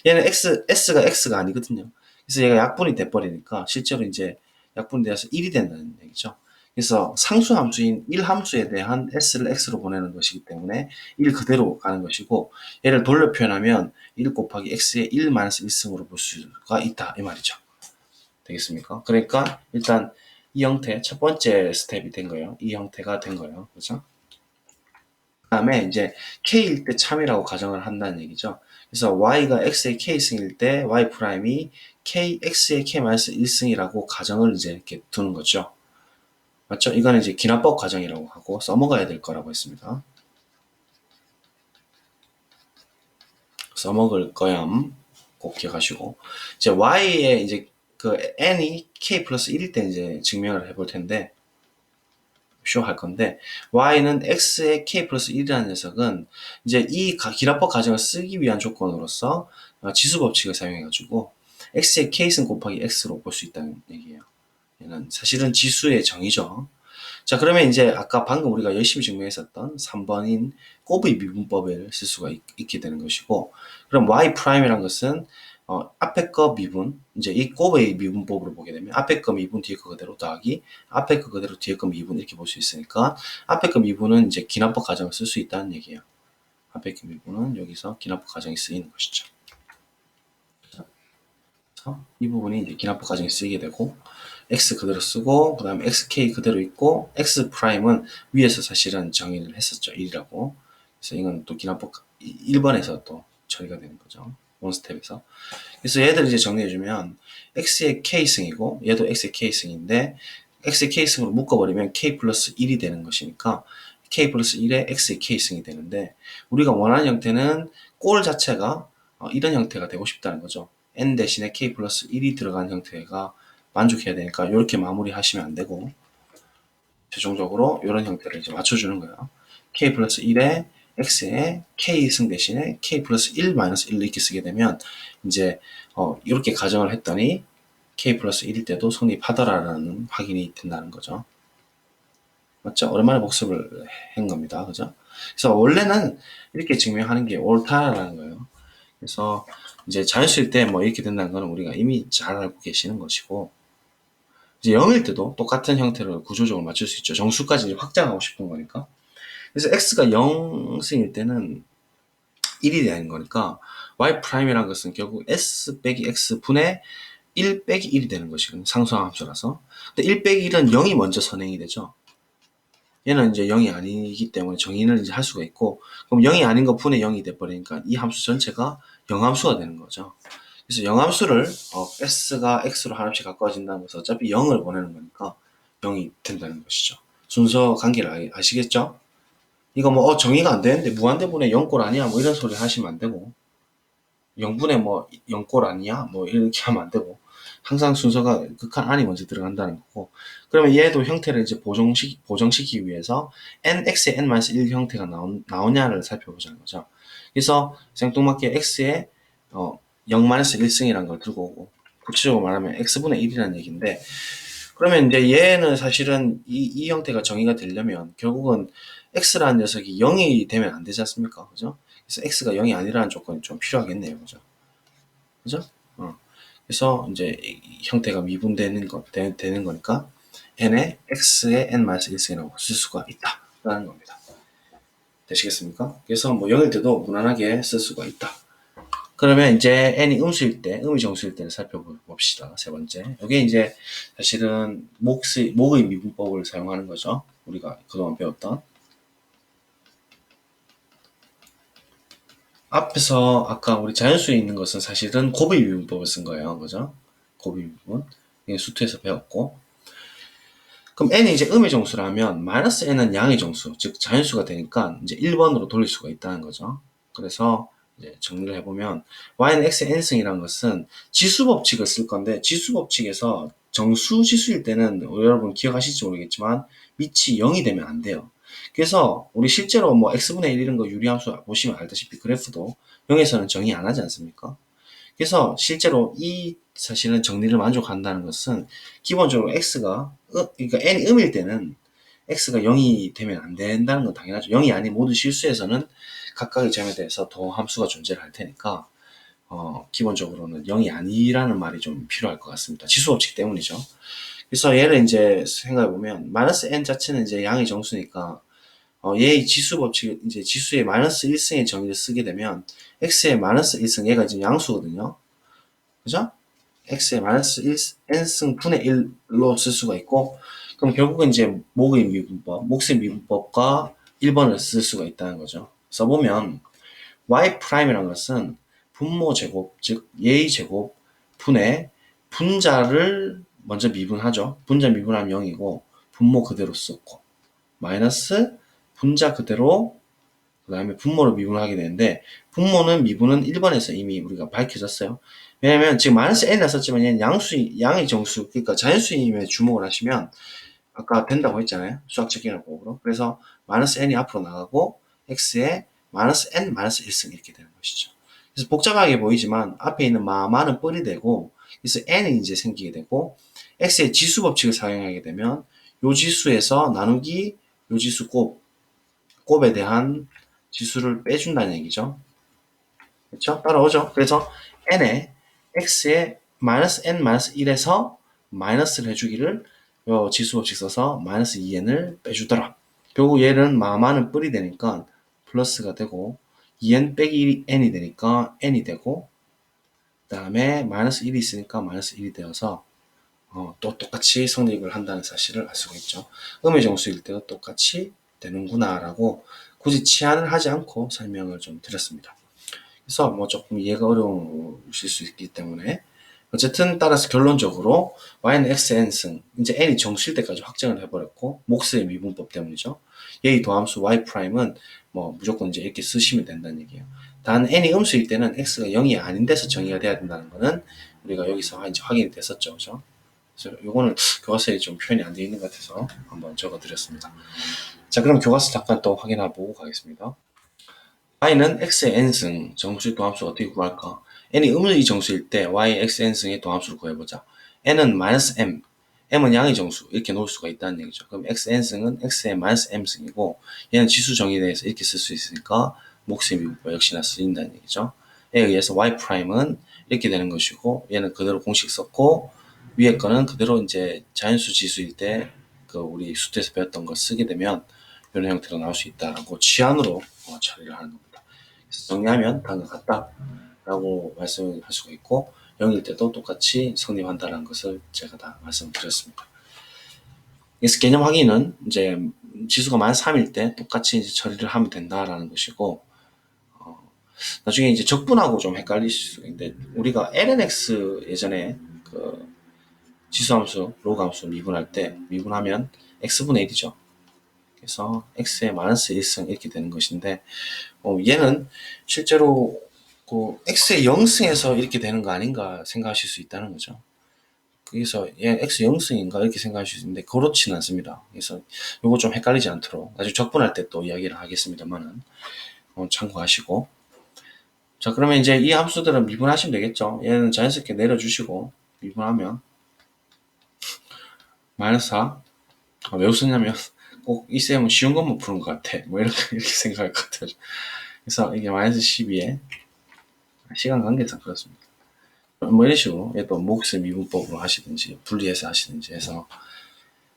S1: 얘는 s가 x가 아니거든요. 그래서 얘가 약분이 돼버리니까 실제로 이제 약분이 돼서 1이 된다는 얘기죠. 그래서 상수 함수인 1함수에 대한 s를 x로 보내는 것이기 때문에 1 그대로 가는 것이고, 얘를 돌려 표현하면 1 곱하기 x의 1-1승으로 볼 수가 있다 이 말이죠. 되겠습니까? 그러니까 일단 이 형태, 첫 번째 스텝이 된 거예요. 이 형태가 된 거예요. 그죠? 그 다음에 이제 k일 때 참이라고 가정을 한다는 얘기죠. 그래서 y가 x의 k승일 때 y 프라임이 x의 k-1승이라고 가정을 이제 이렇게 두는 거죠. 맞죠? 이거는 이제 기납법 과정이라고 하고 써먹어야 될 거라고 했습니다. 써먹을 거얌. 꼭 기억하시고. 이제 y의 이제 그 n이 k 플러스 1일 때 이제 증명을 해볼 텐데, 쇼할 건데, y는 x의 k 플러스 1이라는 녀석은 이제 이 기납법 과정을 쓰기 위한 조건으로서 지수 법칙을 사용해가지고 x의 k승 곱하기 x로 볼 수 있다는 얘기예요. 얘는 사실은 지수의 정의죠. 자, 그러면 이제 아까 방금 우리가 열심히 증명했었던 3번인 곱의 미분법을 쓸 수가 있게 되는 것이고, 그럼 y'이란 것은 앞에 거 미분, 이제 이 곱의 미분법으로 보게 되면 앞에 거 미분 뒤에 거 그대로 더하기 앞에 거 그대로 뒤에 거 미분 이렇게 볼 수 있으니까 앞에 거 미분은 이제 기납법 과정을 쓸 수 있다는 얘기예요. 앞에 거 미분은 여기서 기납법 과정이 쓰이는 것이죠. 그래서 이 부분이 이제 기납법 과정이 쓰이게 되고, x 그대로 쓰고 그 다음에 xk 그대로 있고 x 프라임은 위에서 사실은 정의를 했었죠. 1이라고. 그래서 이건 또 기납법 1번에서 또 처리가 되는 거죠. 원스텝에서. 그래서 얘들 이제 정리해주면 x의 k승이고 얘도 x의 k승인데 x의 k승으로 묶어버리면 k 플러스 1이 되는 것이니까 k 플러스 1에 x의 k승이 되는데, 우리가 원하는 형태는 꼴 자체가 이런 형태가 되고 싶다는 거죠. n 대신에 k 플러스 1이 들어간 형태가 만족해야 되니까 이렇게 마무리 하시면 안 되고, 최종적으로 이런 형태를 이제 맞춰주는 거예요. k 플러스 1에 x에 k승 대신에 k 플러스 1 마이너스 1 이렇게 쓰게 되면 이제 이렇게 가정을 했더니 k 플러스 1일 때도 성립하더라라는 확인이 된다는 거죠. 맞죠? 오랜만에 복습을 한 겁니다. 그죠? 그래서 원래는 이렇게 증명하는 게 옳다라는 거예요. 그래서 이제 자연수일 때 뭐 이렇게 된다는 거는 우리가 이미 잘 알고 계시는 것이고, 이제 0일 때도 똑같은 형태로 구조적으로 맞출 수 있죠. 정수까지 이제 확장하고 싶은 거니까. 그래서 x가 0승일 때는 1이 되는 거니까 y'이라는 것은 결국 s 빼기 x 분의 1 빼기 1이 되는 것이거든요. 상수항 함수라서. 근데 1 빼기 1은 0이 먼저 선행이 되죠. 얘는 이제 0이 아니기 때문에 정의를 이제 할 수가 있고, 그럼 0이 아닌 거 분의 0이 돼버리니까 이 함수 전체가 0함수가 되는 거죠. 그래서 0함수를 s가 x로 하나씩 가까워진다는 것은 어차피 0을 보내는 거니까 0이 된다는 것이죠. 순서 관계를 아시겠죠? 이거 뭐 정의가 안 되는데 무한대분의 0꼴 아니야 뭐 이런 소리 하시면 안 되고, 0분의 뭐 0꼴 아니야 뭐 이렇게 하면 안 되고, 항상 순서가 극한 안이 먼저 들어간다는 거고, 그러면 얘도 형태를 이제 보정시키기 위해서 nx의 n-1 형태가 나오냐를 살펴보자는 거죠. 그래서 생뚱맞게 x의 0-1승이라는 걸 들고 오고, 구체적으로 말하면 x분의 1이라는 얘기인데, 그러면 이제 얘는 사실은 이 형태가 정의가 되려면 결국은 x라는 녀석이 0이 되면 안 되지 않습니까? 그죠? 그래서 x가 0이 아니라는 조건이 좀 필요하겠네요. 그죠? 그죠? 그래서 이제 형태가 미분되는 되는 거니까 n에 x의 n-1승이라고 쓸 수가 있다라는 겁니다. 되시겠습니까? 그래서 뭐 0일 때도 무난하게 쓸 수가 있다. 그러면 이제 n이 음수일 때, 음이 정수일 때를 살펴봅시다. 세 번째. 이게 이제 사실은 목의 미분법을 사용하는 거죠. 우리가 그동안 배웠던. 앞에서 아까 우리 자연수에 있는 것은 사실은 곱의 미분법을 쓴 거예요. 그죠? 곱의 미분. 이게 수투에서 배웠고. 그럼 n이 이제 음의 정수라면 마이너스 n은 양의 정수, 즉 자연수가 되니까 이제 1번으로 돌릴 수가 있다는 거죠. 그래서 이제 정리를 해보면 y는 x의 n승이라는 것은 지수 법칙을 쓸 건데, 지수 법칙에서 정수 지수일 때는 여러분 기억하실지 모르겠지만 밑이 0이 되면 안 돼요. 그래서 우리 실제로 뭐 x분의 1 이런 거 유리함수 보시면 알다시피 그래프도 0에서는 정의 안 하지 않습니까? 그래서 실제로 이 사실은 정리를 만족한다는 것은 기본적으로 x가 그러니까 n이 음일 때는 x가 0이 되면 안 된다는 건 당연하죠. 0이 아닌 모든 실수에서는 각각의 점에 대해서 더함수가 존재를 할 테니까 기본적으로는 0이 아니라는 말이 좀 필요할 것 같습니다. 지수법칙 때문이죠. 그래서 얘를 이제 생각해보면, 마이너스 n 자체는 이제 양의 정수니까, 얘의 지수 법칙, 이제 지수의 마이너스 1승의 정의를 쓰게 되면, x의 마이너스 1승, 얘가 지금 양수거든요. 그죠? x의 마이너스 1n승 분의 1로 쓸 수가 있고, 그럼 결국은 이제 목의 미분법, 몫의 미분법과 1번을 쓸 수가 있다는 거죠. 써보면, y'이라는 것은 분모 제곱, 즉 예의 제곱 분의 분자를 먼저 미분하죠. 분자 미분하면 0이고 분모 그대로 썼고 마이너스 분자 그대로 그 다음에 분모를 미분하게 되는데 분모는 미분은 1번에서 이미 우리가 밝혀졌어요. 왜냐면 지금 마이너스 n이라 썼지만 얘는 양의 정수 그러니까 자연수임에 주목을 하시면 아까 된다고 했잖아요. 수학적 기능법으로. 그래서 마이너스 n이 앞으로 나가고 x에 마이너스 n 마이너스 1승 이렇게 되는 것이죠. 그래서 복잡하게 보이지만 앞에 있는 마는 뿔이 되고 그래서 n이 이제 생기게 되고 x의 지수 법칙을 사용하게 되면 요 지수에서 나누기 요 지수 곱에 대한 지수를 빼준다는 얘기죠. 그렇죠? 따라오죠? 그래서 n에 x에 마이너스 n 마이너스 1에서 마이너스를 해주기를 요 지수 법칙 써서 마이너스 2n을 빼주더라. 결국 얘는 마마는 뿔이 되니까 플러스가 되고 2n 빼기 n이 되니까 n이 되고 그 다음에 마이너스 1이 있으니까 마이너스 1이 되어서 또 똑같이 성립을 한다는 사실을 알 수가 있죠. 음의 정수일 때도 똑같이 되는구나 라고 굳이 치환을 하지 않고 설명을 좀 드렸습니다. 그래서 뭐 조금 이해가 어려우실 수 있기 때문에 어쨌든 따라서 결론적으로 y는 xn승 이제 n이 정수일 때까지 확정을 해버렸고 몫의 미분법 때문이죠. 얘의 도함수 y'은 뭐 무조건 이제 이렇게 쓰시면 된다는 얘기예요. 단 n이 음수일 때는 x가 0이 아닌 데서 정의가 돼야 된다는 거는 우리가 여기서 이제 확인이 됐었죠. 그죠? 그래서 요거는 교과서에 좀 표현이 안 되어 있는 것 같아서 한번 적어드렸습니다. 자, 그럼 교과서 잠깐 또 확인해보고 가겠습니다. y는 x의 n승 정수의 도함수 어떻게 구할까? n이 음의 정수일 때 y의 xn승의 도함수를 구해보자. n은 마이너스 m, m은 양의 정수 이렇게 놓을 수가 있다는 얘기죠. 그럼 xn승은 x의 마이너스 m승이고 얘는 지수 정의에 대해서 이렇게 쓸 수 있으니까 몫의 미분법 역시나 쓰인다는 얘기죠. 에 의해서 y'은 이렇게 되는 것이고 얘는 그대로 공식 썼고 위에 거는 그대로 이제 자연수 지수일 때 그 우리 수트에서 배웠던 거 쓰게 되면 이런 형태로 나올 수 있다라고 치안으로 처리를 하는 겁니다. 그래서 정리하면 다음과 같다라고 말씀을 할 수가 있고 0일 때도 똑같이 성립한다는 것을 제가 다 말씀드렸습니다. 그래서 개념 확인은 이제 지수가 마이너스 3일 때 똑같이 이제 처리를 하면 된다라는 것이고 나중에 이제 적분하고 좀 헷갈리실 수 있는데 우리가 lnx 예전에 그 지수함수, 로그함수 미분할 때 미분하면 x분의 1이죠. 그래서 x의 마이너스 1승 이렇게 되는 것인데 얘는 실제로 그 x의 0승에서 이렇게 되는 거 아닌가 생각하실 수 있다는 거죠. 그래서 얘 x 0승인가 이렇게 생각하실 수 있는데 그렇지는 않습니다. 그래서 요거 좀 헷갈리지 않도록 나중에 적분할 때 또 이야기를 하겠습니다만은 참고하시고 자 그러면 이제 이 함수들은 미분하시면 되겠죠. 얘는 자연스럽게 내려주시고 미분하면 마이너스 4 왜 웃었냐면 꼭 이 쌤은 쉬운 것만 푸는 것 같아 뭐 이렇게 생각할 것 같아요. 그래서 이게 마이너스 12에 시간 관계상 그렇습니다. 뭐 이런 식으로 얘도 몫의 미분법으로 하시든지 분리해서 하시든지 해서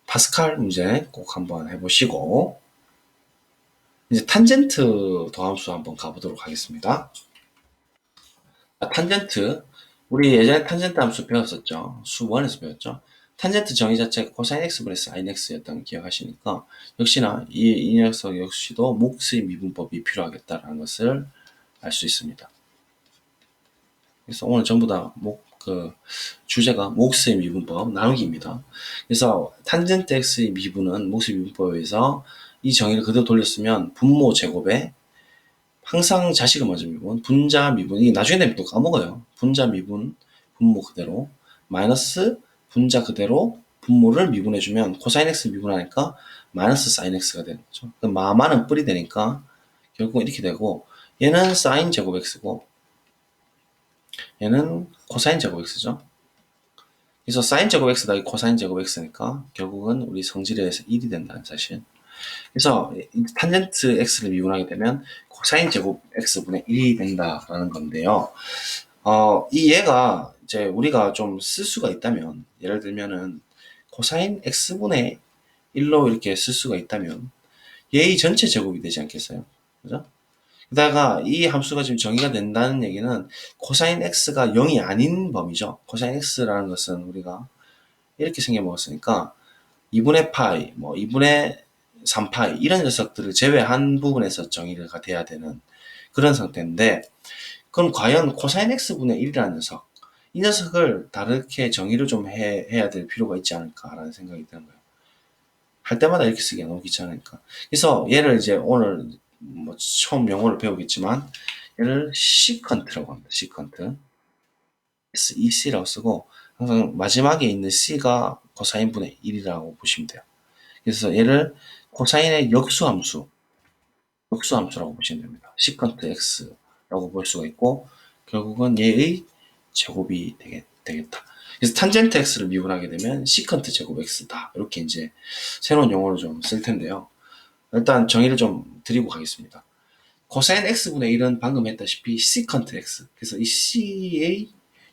S1: 파스칼 문제 꼭 한번 해보시고 이제 탄젠트 도함수 한번 가보도록 하겠습니다. 탄젠트 우리 예전에 탄젠트 함수 배웠었죠. 수 1에서 배웠죠. 탄젠트 정의 자체가 코사인 x 분의 사인 x였던 거 기억하시니까 역시나 이 녀석 역시도 몫의 미분법이 필요하겠다라는 것을 알 수 있습니다. 그래서 오늘 전부 다 주제가 몫의 미분법 나누기입니다. 그래서 탄젠트 x의 미분은 몫의 미분법에 의해서 이 정의를 그대로 돌렸으면 분모 제곱에 항상 자식을 먼저 미분, 분자 미분, 이게 나중에 되면 또 까먹어요. 분자 미분, 분모 그대로, 마이너스 분자 그대로 분모를 미분해주면 코사인 x 미분하니까 마이너스 사인 x가 되는 거죠. 그럼 마마는 뿔이 되니까 결국 이렇게 되고 얘는 사인 제곱 x고 얘는 코사인 제곱 x죠. 그래서 사인 제곱 x다 코사인 제곱 x니까 결국은 우리 성질에 의해서 1이 된다는 사실. 그래서 탄젠트 x를 미분하게 되면 코사인 제곱 x분의 1이 된다라는 건데요. 이 얘가 이제 우리가 좀 쓸 수가 있다면 예를 들면은 코사인 x분의 1로 이렇게 쓸 수가 있다면 얘의 전체 제곱이 되지 않겠어요? 그죠? 게다가 이 함수가 지금 정의가 된다는 얘기는 코사인 x가 0이 아닌 범위죠. 코사인 x라는 것은 우리가 이렇게 생겨먹었으니까 2분의 파이, 뭐 2분의 3파이 이런 녀석들을 제외한 부분에서 정의가 돼야 되는 그런 상태인데, 그럼 과연 코사인 x분의 1이라는 녀석, 이 녀석을 다르게 정의를 좀 해야 될 필요가 있지 않을까라는 생각이 드는 거예요. 할 때마다 이렇게 쓰기가 너무 귀찮으니까. 그래서 얘를 이제 오늘 뭐 처음 영어를 배우겠지만 얘를 시컨트라고 합니다. 시컨트. SEC라고 쓰고 항상 마지막에 있는 C가 코사인분의 1이라고 보시면 돼요. 그래서 얘를 코사인의 역수함수라고 보시면 됩니다. 시컨트 x라고 볼 수가 있고 결국은 얘의 제곱이 되겠다. 그래서 탄젠트 x를 미분하게 되면 시컨트 제곱 x다. 이렇게 이제 새로운 용어를 좀 쓸 텐데요. 일단 정의를 좀 드리고 가겠습니다. 코사인 x분의 1은 방금 했다시피 시컨트 x. 그래서 이 c의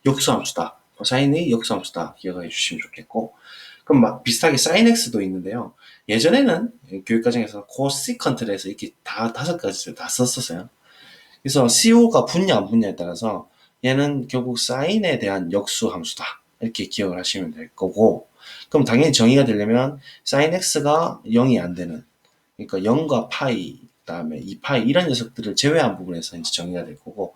S1: 역수함수다. 코사인의 역수함수다. 기억해 주시면 좋겠고, 그럼 비슷하게 sin x도 있는데요. 예전에는 교육과정에서 코시컨트를 해서 이렇게 다 5가지를 다 썼었어요. 그래서 CO가 붙냐 안 붙냐에 따라서 얘는 결국 사인에 대한 역수함수다. 이렇게 기억을 하시면 될 거고, 그럼 당연히 정의가 되려면 sin x가 0이 안 되는, 그러니까 0과 파이, 그다음에 2파이 이런 녀석들을 제외한 부분에서 이제 정의가 될 거고,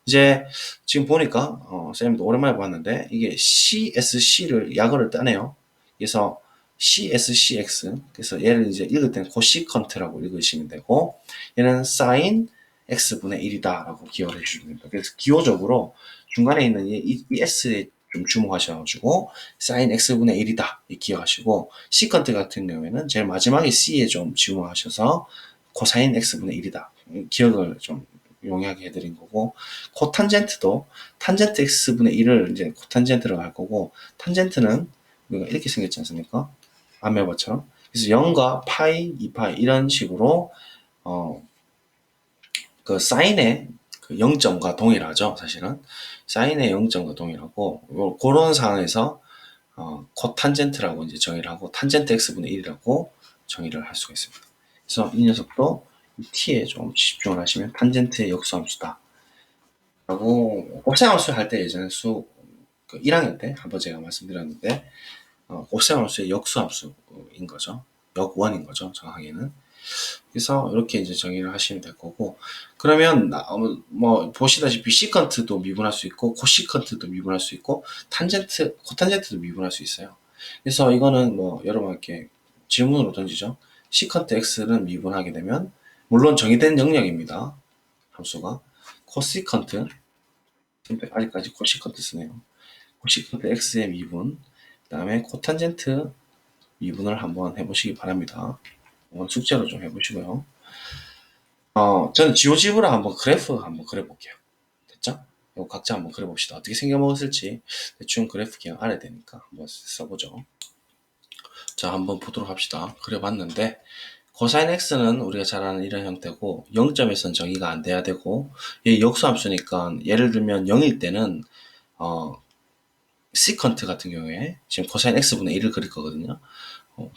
S1: 이제 지금 보니까 쌤도 오랜만에 봤는데 이게 CSC를 약어를 따네요. 그래서 CSCX, 그래서 얘를 이제 읽을 때는 코시컨트라고 읽으시면 되고, 얘는 sin x분의 1이다라고 기억을 해주시면 됩니다. 그래서 기호적으로 중간에 있는 이 s에 좀 주목하셔가지고 sin x분의 1이다 기억하시고, 시컨트 같은 경우에는 제일 마지막에 c에 좀 주목하셔서 코사인 x분의 1이다 기억을 좀 용이하게 해드린 거고, 코탄젠트도 탄젠트 x분의 1을 이제 코탄젠트라고 할 거고, 탄젠트는 우리가 이렇게 생겼지 않습니까? 아메바처럼. 그래서 0과 파이, 2파이 이런 식으로 그 사인의 그 0점과 동일하죠. 사실은 사인의 0점과 동일하고, 그런 상황에서 코탄젠트라고 이제 정의를 하고 탄젠트 x분의 1이라고 정의를 할 수가 있습니다. 그래서 이 녀석도 t에 좀 집중을 하시면 탄젠트의 역수함수다 라고, 곱셈함수 할 때 예전에 1학년 때 한번 제가 말씀드렸는데, 곱셈함수의 역수함수인 거죠. 역원인 거죠. 정확하게는. 그래서 이렇게 이제 정의를 하시면 될 거고, 그러면 뭐 보시다시피 시컨트도 미분할 수 있고 코시컨트도 미분할 수 있고 코탄젠트도 미분할 수 있어요. 그래서 이거는 뭐 여러분께 질문으로 던지죠. 시컨트 x는 미분하게 되면, 물론 정의된 영역입니다. 함수가 코시컨트, 아직까지 코시컨트 쓰네요. 코시컨트 x의 미분, 그 다음에 코탄젠트 미분을 한번 해보시기 바랍니다. 숙제로 좀 해보시고요. 저는 지오지브라 한번 그래프 한번 그려볼게요. 됐죠? 이거 각자 한번 그려봅시다. 어떻게 생겨먹었을지 대충 그래프 그냥 알아야 되니까 한번 써보죠. 자, 한번 보도록 합시다. 그려봤는데 코사인 x는 우리가 잘 아는 이런 형태고 0점에서는 정의가 안 돼야 되고, 얘 역수함수니까 예를 들면 0일 때는 시컨트 같은 경우에 지금 코사인 x분의 1을 그릴 거거든요.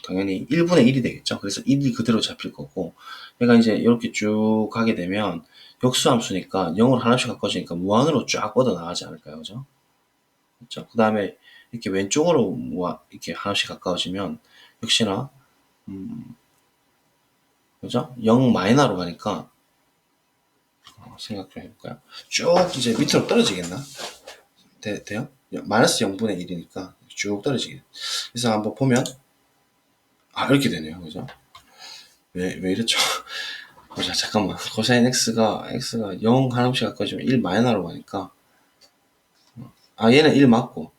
S1: 당연히 1분의 1이 되겠죠. 그래서 1이 그대로 잡힐 거고, 얘가 이제 이렇게 쭉 가게 되면 역수함수니까 0으로 하나씩 가까워지니까 무한으로 쫙 뻗어 나가지 않을까요? 그죠? 그렇죠? 그 다음에 이렇게 왼쪽으로 이렇게 하나씩 가까워지면 역시나 그죠? 0 마이너로 가니까 생각 좀 해볼까요? 쭉 이제 밑으로 떨어지겠나? 돼요? 마이너스 0분의 1이니까 쭉 떨어지겠네. 그래서 한번 보면 이렇게 되네요. 그죠? 왜 이렇죠? 보자, 잠깐만. 코사인 x가 0 하나씩 가까워지면 1 마이너로 가니까, 얘는 1 맞고,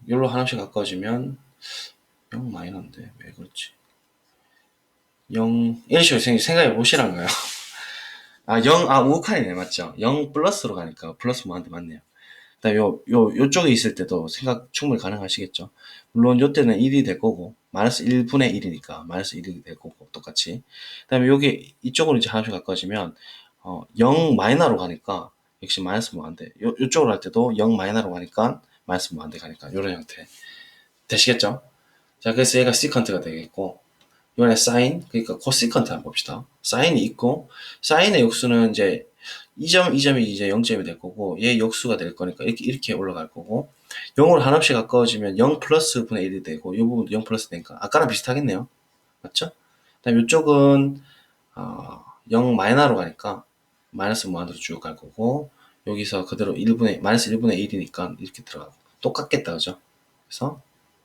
S1: 여기로 하나씩 가까워지면 0 마이너인데 왜 그렇지? 0 이런 식으로 생각해 보시란 거예요. 5칸이네, 맞죠? 0 플러스로 가니까 플러스 무한대 맞네요. 그다음 요쪽에 있을 때도 생각 충분히 가능하시겠죠. 물론 요때는 1이 될 거고, 마이너스 1분의 1이니까 마이너스 1이 될 거고, 똑같이. 그 다음에 여기 이쪽으로 이제 하나씩 가까워지면 0 마이너로 가니까 역시 마이너스 무한대. 요쪽으로 할 때도 0 마이너로 가니까 마이너스 무한대 가니까 요런 형태. 되시겠죠? 자, 그래서 얘가 시컨트가 되겠고, 이번에 사인, 그러니까 코시컨트 한번 봅시다. 사인이 있고, 사인의 역수는 이제 2점, 2점이 이제 0점이 될 거고, 얘 역수가 될 거니까 이렇게 올라갈 거고, 0으로 한없이 가까워지면 0 플러스 분의 1이 되고, 이 부분도 0 플러스 되니까, 아까랑 비슷하겠네요. 맞죠? 그 다음 이쪽은, 0 마이너로 가니까, 마이너스 무한으로 쭉 갈 거고, 여기서 그대로 1분의, 마이너스 1분의 1이니까 이렇게 들어가고, 똑같겠다, 그죠? 그래서,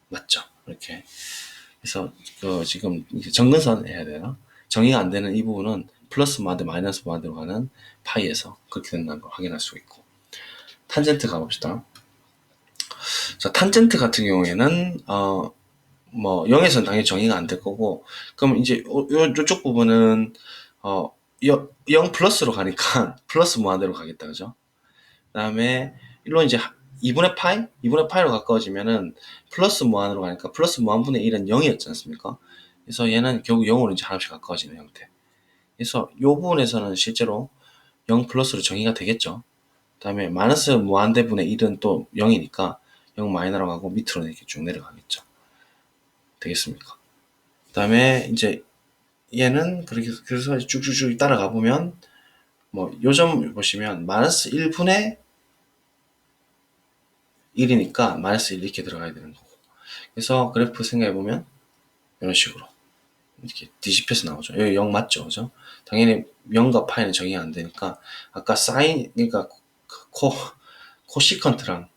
S1: 맞죠? 이렇게. 그래서 지금 정근선 해야 되나? 정의가 안 되는 이 부분은 플러스 무한대 마이너스 무한대로 가는 파이에서 그렇게 된다는 걸 확인할 수 있고. 탄젠트 가봅시다. 자, 탄젠트 같은 경우에는 뭐 0에서는 당연히 정의가 안 될 거고, 그럼 이제 요쪽 부분은 0 플러스로 가니까 플러스 무한대로 가겠다, 그죠? 그다음에 일로 이제 2분의 파이? 2분의 파이로 가까워지면은 플러스 무한으로 가니까 플러스 무한분의 1은 0이었지 않습니까? 그래서 얘는 결국 0으로 이제 한없이 가까워지는 형태. 그래서 이 부분에서는 실제로 0 플러스로 정의가 되겠죠. 그다음에 마이너스 무한대분의 1은 또 0이니까 0 마이너로 가고 밑으로 이렇게 쭉 내려가겠죠. 되겠습니까? 그다음에 이제 얘는 그렇게 그래서 쭉쭉쭉 따라가 보면 뭐 요점 보시면 마이너스 1분의 1이니까 마이너스 1 이렇게 들어가야 되는 거고. 그래서 그래프 생각해 보면 이런 식으로 이렇게 뒤집혀서 나오죠. 여기 0 맞죠, 그죠? 당연히 0과 파이는 정의가 안 되니까 아까 사인 그러니까 코시컨트랑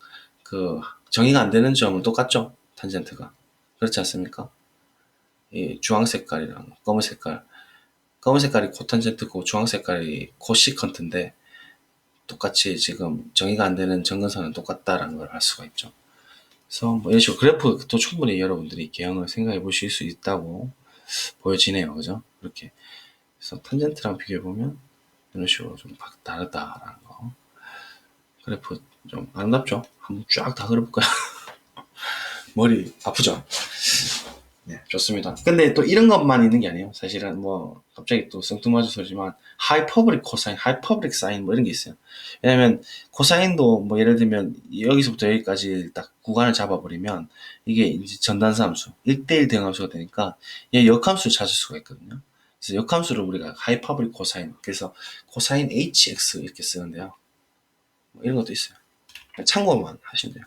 S1: 그 정의가 안 되는 점은 똑같죠, 탄젠트가. 그렇지 않습니까? 이 주황 색깔이랑 검은 색깔, 검은 색깔이 코탄젠트고 주황 색깔이 코시컨트인데 똑같이 지금 정의가 안 되는 정근선은 똑같다라는 걸 알 수가 있죠. 그래서 뭐 이런 식으로 그래프도 충분히 여러분들이 개형을 생각해 보실 수 있다고 보여지네요. 그죠? 이렇게. 그래서 탄젠트랑 비교해 보면 이런 식으로 좀 다르다라는 거. 그래프 좀 아름답죠? 한번 쫙 다 그려볼까요? 머리 아프죠? 네, 좋습니다. 근데 또 이런 것만 있는 게 아니에요. 사실은 뭐 갑자기 또 생뚱맞은 소리지만 하이퍼블릭 코사인, 하이퍼블릭 사인 뭐 이런 게 있어요. 왜냐면 코사인도 뭐 예를 들면 여기서부터 여기까지 딱 구간을 잡아버리면 이게 이제 전단사 함수, 1대1 대응함수가 되니까 얘 역함수를 찾을 수가 있거든요. 그래서 역함수를 우리가 하이퍼블릭 코사인, 그래서 코사인 hx 이렇게 쓰는데요. 뭐 이런 것도 있어요. 참고만 하시면 돼요.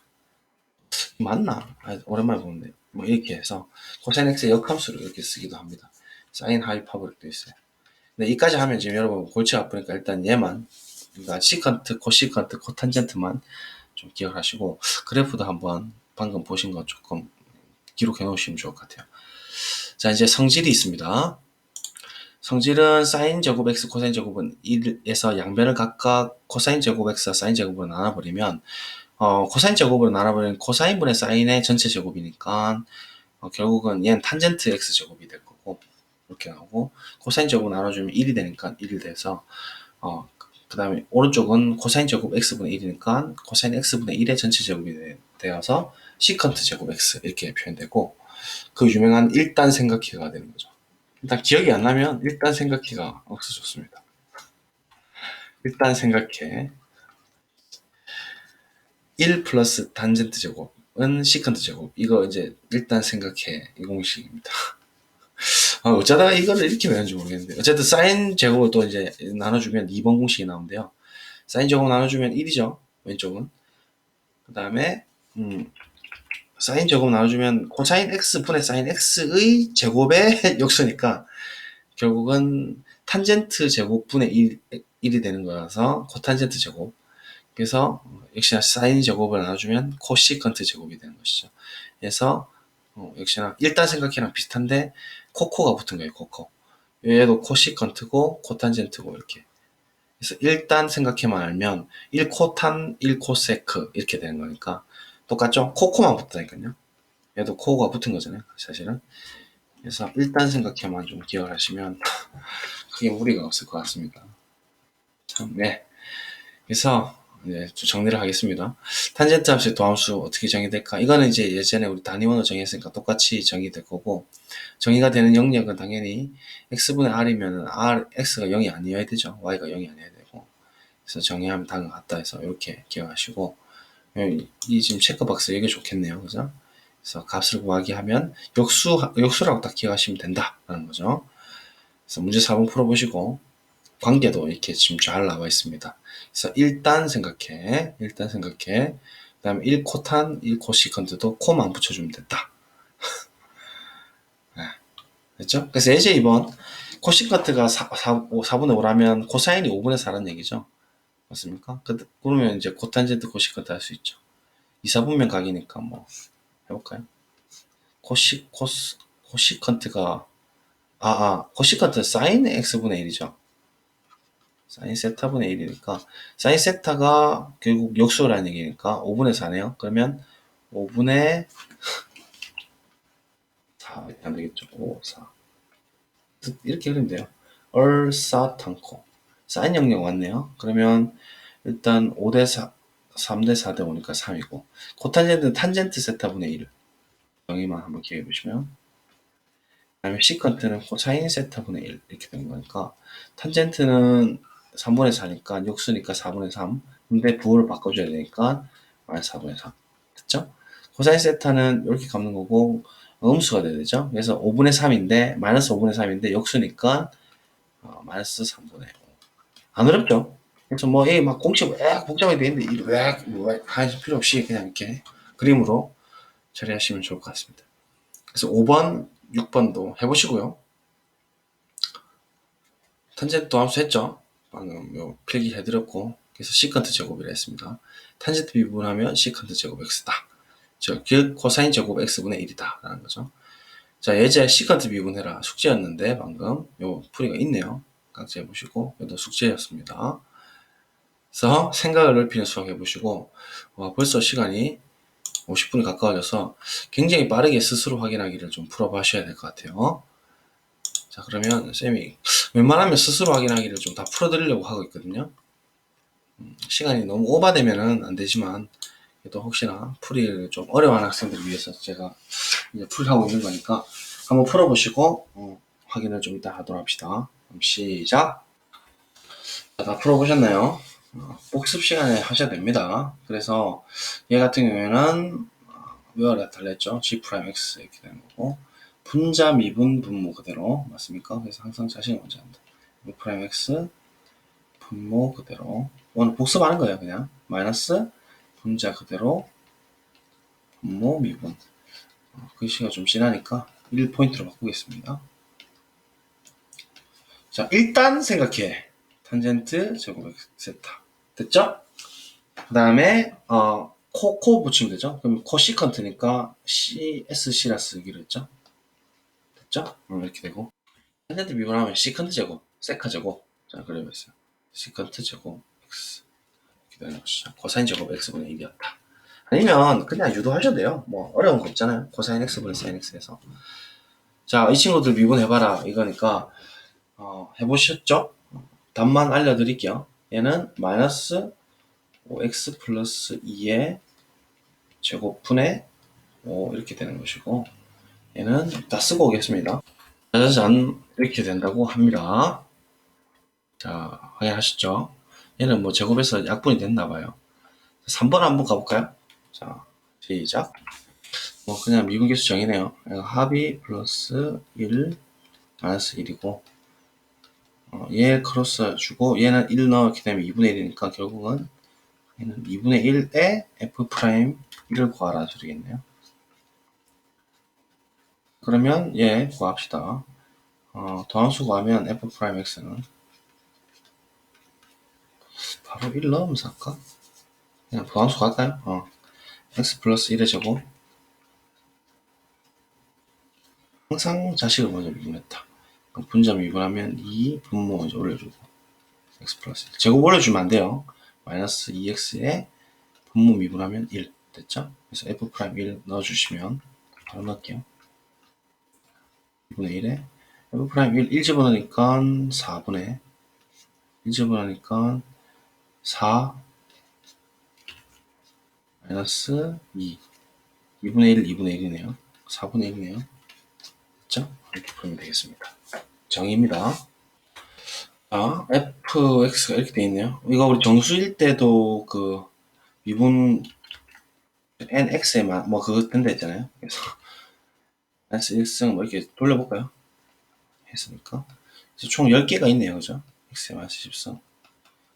S1: 맞나? 오랜만에 보는데. 뭐 이렇게 해서 코사인 x의 역함수를 이렇게 쓰기도 합니다. 사인 하이퍼블릭도 있어요. 근데 이까지 하면 지금 여러분 골치가 아프니까 일단 얘만, 그러니까 시컨트, 코시컨트, 코탄젠트만 좀 기억하시고 그래프도 한번 방금 보신 거 조금 기록해 놓으시면 좋을 것 같아요. 자, 이제 성질이 있습니다. 성질은 사인 제곱 x, 코사인 제곱은 1에서 양변을 각각 코사인 제곱 x와 사인 제곱으로 나눠버리면 코사인 제곱으로 나눠버리면 코사인분의 사인의 전체 제곱이니까 결국은 얘는 탄젠트 x 제곱이 될 거고 이렇게 나오고, 코사인 제곱 나눠주면 1이 되니까 1이 돼서 그 다음에 오른쪽은 코사인 제곱 x분의 1이니까 코사인 x분의 1의 전체 제곱이 되어서 시컨트 제곱 x 이렇게 표현되고, 그 유명한 일단 생각해가 되는 거죠. 일단 기억이 안 나면 일단 생각해가 없어 좋습니다. 일단 생각해 1 플러스 탄젠트 제곱은 시컨트 제곱, 이거 이제 일단 생각해 이 공식입니다. 어쩌다가 이거를 이렇게 외웠는지 모르겠는데, 어쨌든 사인 제곱을 또 이제 나눠주면 2번 공식이 나오는데요. 사인 제곱 나눠주면 1이죠, 왼쪽은. 그 다음에 사인 제곱 나눠주면 코사인 x 분의 사인 x의 제곱의 역수니까 결국은 탄젠트 제곱분의 1이 되는 거라서 코탄젠트 제곱. 그래서 역시나 사인 제곱을 나눠주면 코시컨트 제곱이 되는 것이죠. 그래서 역시나 일단 생각해랑 비슷한데 코코가 붙은 거예요. 코코. 얘도 코시컨트고 코탄젠트고 이렇게. 그래서 일단 생각해만 알면 1코탄 1코세크 이렇게 되는 거니까 똑같죠? 코코만 붙다니까요. 얘도 코가 붙은 거잖아요, 사실은. 그래서 일단 생각해만 좀 기억을 하시면 크게 무리가 없을 것 같습니다. 참, 네. 그래서 네, 좀 정리를 하겠습니다. 탄젠트 함수의 도함수 어떻게 정의될까? 이거는 이제 예전에 우리 단위원으로 정의했으니까 똑같이 정의될 거고, 정의가 되는 영역은 당연히 x분의 r이면 x가 0이 아니어야 되죠. y가 0이 아니어야 되고. 그래서 정의하면 다음과 같다 해서 이렇게 기억하시고, 이 지금 체크박스 이게 좋겠네요. 그죠? 그래서 값을 구하기 하면 역수라고 딱 기억하시면 된다라는 거죠. 그래서 문제 4번 풀어보시고 관계도 이렇게 지금 잘 나와 있습니다. 그래서 일단 생각해. 그 다음에 1코탄, 1코시컨트도 코만 붙여주면 된다. 네. 됐죠? 그래서 예제 2번 코시컨트가 4분의 5라면 코사인이 5분의 4라는 얘기죠. 맞습니까? 그러면 이제 코탄젠트 코시컨트 할 수 있죠. 2, 4분면 각이니까 뭐 해볼까요? 코시컨트가 코시컨트 사인 x분의 1이죠. 사인 세타분의 1이니까 사인 세타가 결국 역수라는 얘기니까 5분의 4네요. 그러면 5분의 4 이렇게 하면 되겠죠. 5, 4 이렇게 그리면 돼요. 얼싸탕코 사인 영역 왔네요. 그러면 일단 5대 4 3대 4대 5니까 3이고 코탄젠트는 탄젠트 세타분의 1 여기만 한번 기억해 보시면 그 다음에 시컨트는 사인 세타분의 1 이렇게 되는 거니까 탄젠트는 3분의 4니까 역수니까 4분의 3 근데 부호를 바꿔줘야 되니까 마이너스 4분의 3 됐죠? 코사인 세타는 이렇게 갚는 거고 음수가 돼야 되죠? 그래서 5분의 3인데 마이너스 5분의 3인데 역수니까 마이너스 3분의 5 안 어렵죠? 그래서 뭐 막 공식 왜 복잡하게 되는데 왜 하실 필요 없이 그냥 이렇게 그림으로 처리하시면 좋을 것 같습니다. 그래서 5번, 6번도 해보시고요. 탄젠트 함수 했죠? 방금 요 필기 해드렸고 그래서 시컨트 제곱이라 했습니다. 탄젠트 미분하면 시컨트 제곱 x다. 즉 코사인 제곱 x분의 1이다 라는 거죠. 자 예제 시컨트 미분해라 숙제였는데 방금 요 풀이가 있네요. 각자 해보시고 이것도 숙제였습니다. 그래서 생각을 넓히는 수학 해보시고 벌써 시간이 50분이 가까워져서 굉장히 빠르게 스스로 확인하기를 좀 풀어보셔야 될 것 같아요. 자 그러면 쌤이 웬만하면 스스로 확인하기를 좀 다 풀어드리려고 하고 있거든요. 시간이 너무 오버되면은 안 되지만 또 혹시나 풀이를 좀 어려워하는 학생들을 위해서 제가 이제 풀이하고 있는 거니까 한번 풀어보시고 확인을 좀 이따 하도록 합시다. 그럼 시작. 자, 다 풀어보셨나요? 복습 시간에 하셔야 됩니다. 그래서 얘 같은 경우에는 외워라 달랬죠. G'X 이렇게 되는 거고 분자 미분 분모 그대로 맞습니까? 그래서 항상 자신이 먼저 한다. G'X 분모 그대로 오늘 복습하는 거예요. 그냥 마이너스 분자 그대로 분모 미분 글씨가 좀 진하니까 1포인트로 바꾸겠습니다. 자 일단 생각해 탄젠트 제곱 세타 됐죠? 그 다음에 코 붙이면 되죠? 그럼 코시컨트니까 CSC라 쓰기로 했죠? 됐죠? 이렇게 되고 탄젠트 미분하면 시컨트 제곱 세카 제곱 자 그려봤어요. 시컨트 제곱 x 이렇게 되는 것이죠. 코사인 제곱 x분의 1이었다. 아니면 그냥 유도하셔도 돼요. 뭐 어려운 거 없잖아요. 코사인 x분의 사인 x에서 자 이 친구들 미분해봐라 이거니까 해보셨죠? 답만 알려드릴게요. 얘는 마이너스 5x 플러스 2의 제곱분의 5 이렇게 되는 것이고 얘는 다 쓰고 오겠습니다. 짜자잔 이렇게 된다고 합니다. 자 확인하셨죠? 얘는 뭐 제곱해서 약분이 됐나봐요. 3번 한번 가볼까요? 자 시작. 뭐 그냥 미분계수 정이네요. 합이 플러스 1 마이너스 1이고 얘 크로스 주고 얘는 1 넣었기 때문에 2분의 1이니까 결국은 얘는 2분의 1에 F'1을 구하라 소리겠네요. 그러면 얘 구합시다. 더함수 구하면 F'X는 바로 1 넣으면서 할까? 그냥 더함수 갈까요? X 플러스 1의 제곱 항상 자식을 먼저 미분했다. 분자 미분하면 2 분모 먼저 올려주고 X 플러스 1 제곱 올려주면 안 돼요. 마이너스 2X에 분모 미분하면 1 됐죠? 그래서 F'1 넣어주시면 바로 넣을게요. 2분의 1에 F'1 1 집어넣으니까 4분의 1 집어넣으니까 4 마이너스 2 2분의 1 2분의 1이네요. 4분의 1이네요. 그렇죠? 이렇게 풀면 되겠습니다. 정의입니다. fx가 이렇게 되어 있네요. 이거 우리 정수일 때도 그 미분 nx에만 뭐 그거 된다 했잖아요. 그래서 마이너스 1승 뭐 이렇게 돌려볼까요? 했으니까. 그래서 총 10개가 있네요. 그죠? x에 마이너스 10승.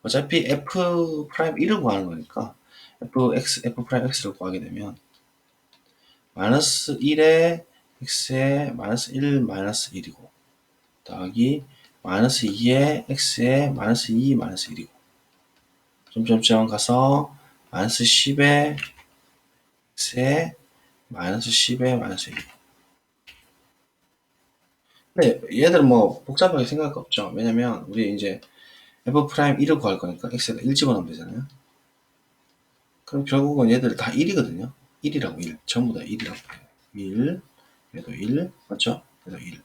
S1: 어차피 f 프라임 1을 구하는 거니까 f 프라임 x를 구하게 되면 마이너스 1에 x에 마이너스 1 마이너스 1이고 더하기 마이너스 2에 x에 마이너스 2 마이너스 1이고 점점점 가서 마이너스 10에 x에 마이너스 10에 마이너스 1이고 근데 얘들 뭐 복잡하게 생각할 거 없죠. 왜냐면 우리 이제 f 프라임 1을 구할 거니까 x에다 1 집어넣으면 되잖아요. 그럼 결국은 얘들 다 1이거든요. 1이라고 1. 전부 다 1이라고 해요. 1, 얘도 1, 맞죠? 얘도 1.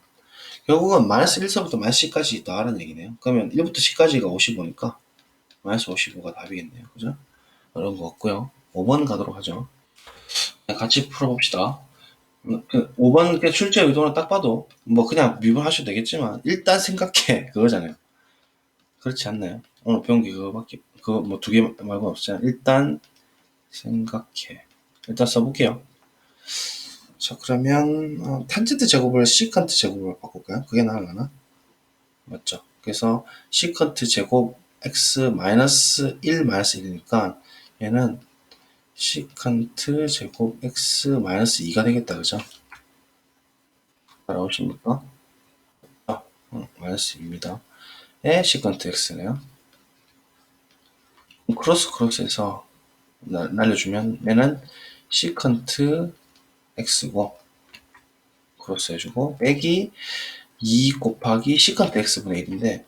S1: 결국은 마이너스 1서부터 마이너스 10까지 더하라는 얘기네요. 그러면 1부터 10까지가 55니까 마이너스 55가 답이겠네요. 그죠? 어려운 거 없고요. 5번 가도록 하죠. 같이 풀어봅시다. 5번 출제 의도는 딱 봐도 뭐 그냥 미분하셔도 되겠지만 일단 생각해 그거잖아요. 그렇지 않나요? 오늘 배운 게 그거밖에 그거 뭐 2개 말고 없잖아요. 일단 생각해. 일단 써볼게요. 자 그러면 탄젠트 제곱을 시컨트 제곱으로 바꿀까요? 그게 나으려나? 맞죠? 그래서 시컨트 제곱 x 마이너스 1 마이너스 1이니까 얘는 시컨트 제곱 x 마이너스 2가 되겠다. 그죠? 따라오십니까? 마이너스 2입니다. 에 시컨트 x네요. 크로스에서 날려주면 얘는 시컨트 x고 크로스 해주고 빼기 2 곱하기 시컨트 x분의 1인데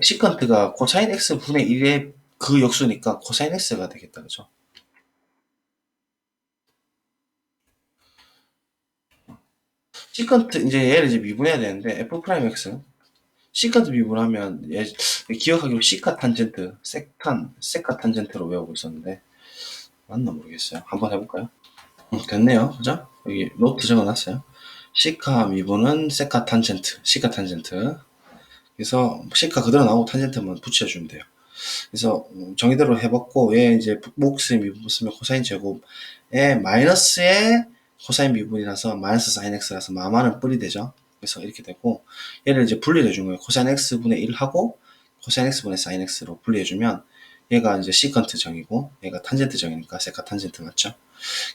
S1: 시컨트가 코사인 x분의 1의 그 역수니까 코사인 x가 되겠다. 그죠? 시컨트 이제 얘를 이제 미분해야 되는데 f 프라임 x 시컨트 미분하면 얘 기억하기로 시카 탄젠트 세카 탄젠트로 외우고 있었는데 맞나 모르겠어요. 한번 해볼까요? 됐네요. 그죠? 여기 노트 적어놨어요. 시카 미분은 세카 탄젠트, 시카 탄젠트. 그래서 시카 그대로 나오고 탄젠트만 붙여주면 돼요. 그래서 정의대로 해봤고 얘 이제 목수의 미분 쓰면 코사인 제곱에 마이너스의 코사인 미분이라서 마이너스 사인 x라서 마마는 뿔이 되죠. 그래서 이렇게 되고 얘를 이제 분리를 해준 거예요. 코사인 x분의 1 하고 코사인 x분의 사인 x로 분리해주면 얘가 이제 시컨트 정이고 얘가 탄젠트 정이니까 세카 탄젠트 맞죠?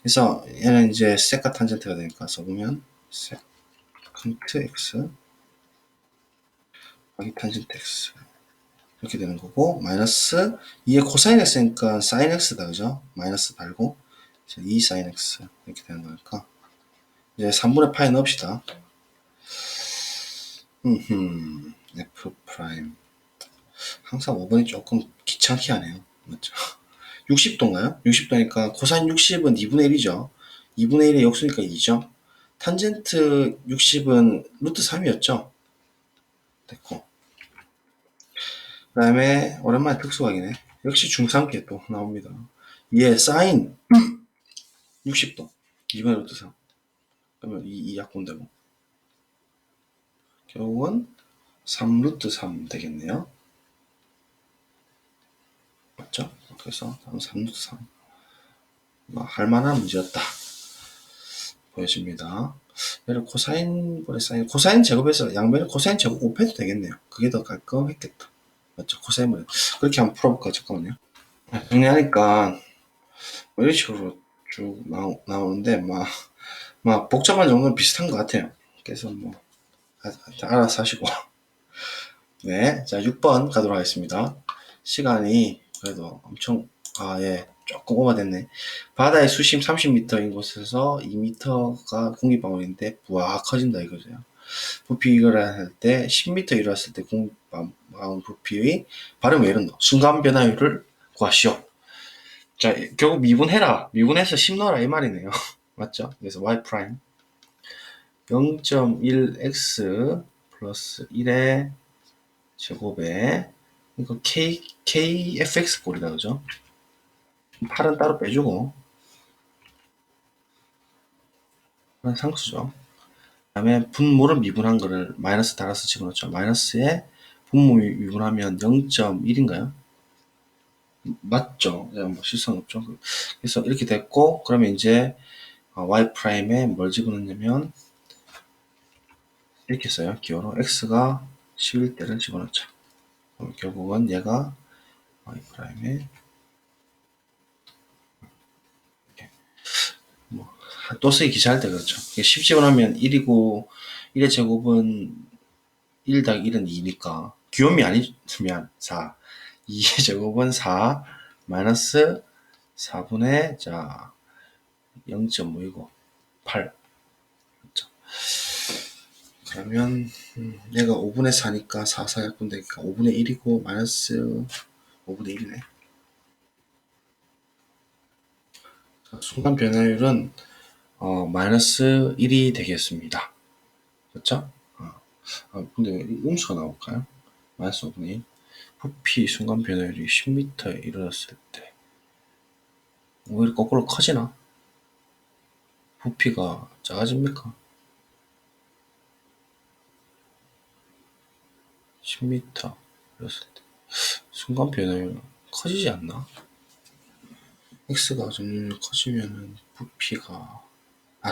S1: 그래서 얘는 이제 세카 탄젠트가 되니까 써보면 세컨트 x 여기 탄젠트 x 이렇게 되는 거고 마이너스 2의 코사인 x니까 사인 x다. 그죠? 마이너스 달고 2 사인 x 이렇게 되는 거니까 이제 3분의 파이 넣읍시다. f 프라임 항상 5번이 조금 귀찮게 하네요. 맞죠? 60도인가요? 60도니까 코사인 60은 2분의 1이죠. 2분의 1의 역수니까 2죠. 탄젠트 60은 루트 3이었죠. 됐고 그 다음에 오랜만에 특수각이네. 역시 중상계 또 나옵니다. 얘 사인 60도 2분의 루트 3 그러면 이 약분되고 결국은 3 루트 3 되겠네요. 맞죠? 그래서 3 루트 3 할만한 문제였다 보여집니다. 얘를 코사인분의 사인 코사인 제곱해서 양변을 코사인 제곱 곱해도 되겠네요. 그게 더 깔끔했겠다. 맞죠? 코사인분의 그렇게 한번 풀어볼까? 잠깐만요. 정리하니까 이런 식으로 쭉 나오는데 막 복잡한 정도는 비슷한 것 같아요. 그래서 뭐 알아서 하시고 네, 자 6번 가도록 하겠습니다. 시간이 그래도 엄청 조금 오버됐네. 바다의 수심 30m인 곳에서 2m가 공기방울인데 부하 커진다 이거죠. 부피 이거를 할 때 10m 일어났을 때 공기방울 부피의 발음 왜 이런노? 순간 변화율을 구하시오. 자 결국 미분해라. 미분해서 10 넣어라 이 말이네요. 맞죠? 그래서 y 프라임 0.1x 플러스 1의 제곱에 이거 kfx 꼴이다. 그죠? 8은 따로 빼주고 상수죠. 그 다음에 분모를 미분한 거를 마이너스 달아서 집어넣죠. 마이너스에 분모 미분하면 0.1인가요? 맞죠? 뭐 실수는 없죠. 그래서 이렇게 됐고, 그러면 이제 y 프라임에 뭘 집어넣냐면 이렇게 써요. 기호로 x가 11대를 집어넣자. 결국은 얘가 y 프라임에 또 쓰기 귀찮을 때 그렇죠. 10 집어넣으면 1이고 1의 제곱은 1 더하기 1은 2니까 귀요미 아니면 4 2의 제곱은 4 마이너스 4분의 자 0.5이고 8 그렇죠. 그러면 얘가 5분의 4니까 4, 4 약분되니까 5분의 1이고 마이너스 5분의 1이네. 순간 변화율은 마이너스 1이 되겠습니다. 그렇죠? 근데 음수가 나올까요? 마이너스 5분의 1. 부피 순간 변화율이 10m에 이르렀을 때 오히려 거꾸로 커지나? 부피가 작아집니까? 10m 이랬을 때 순간 변화율 커지지 않나? x가 점점 커지면은 부피가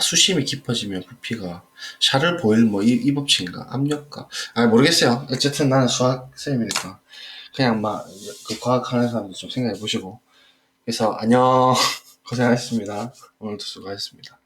S1: 수심이 깊어지면 부피가 샤를 보일 뭐 이 법칙인가 압력가 모르겠어요. 어쨌든 나는 수학 쌤이니까 그냥 막 그 과학 하는 사람들 좀 생각해 보시고 그래서 안녕 고생하셨습니다. 오늘도 수고하셨습니다.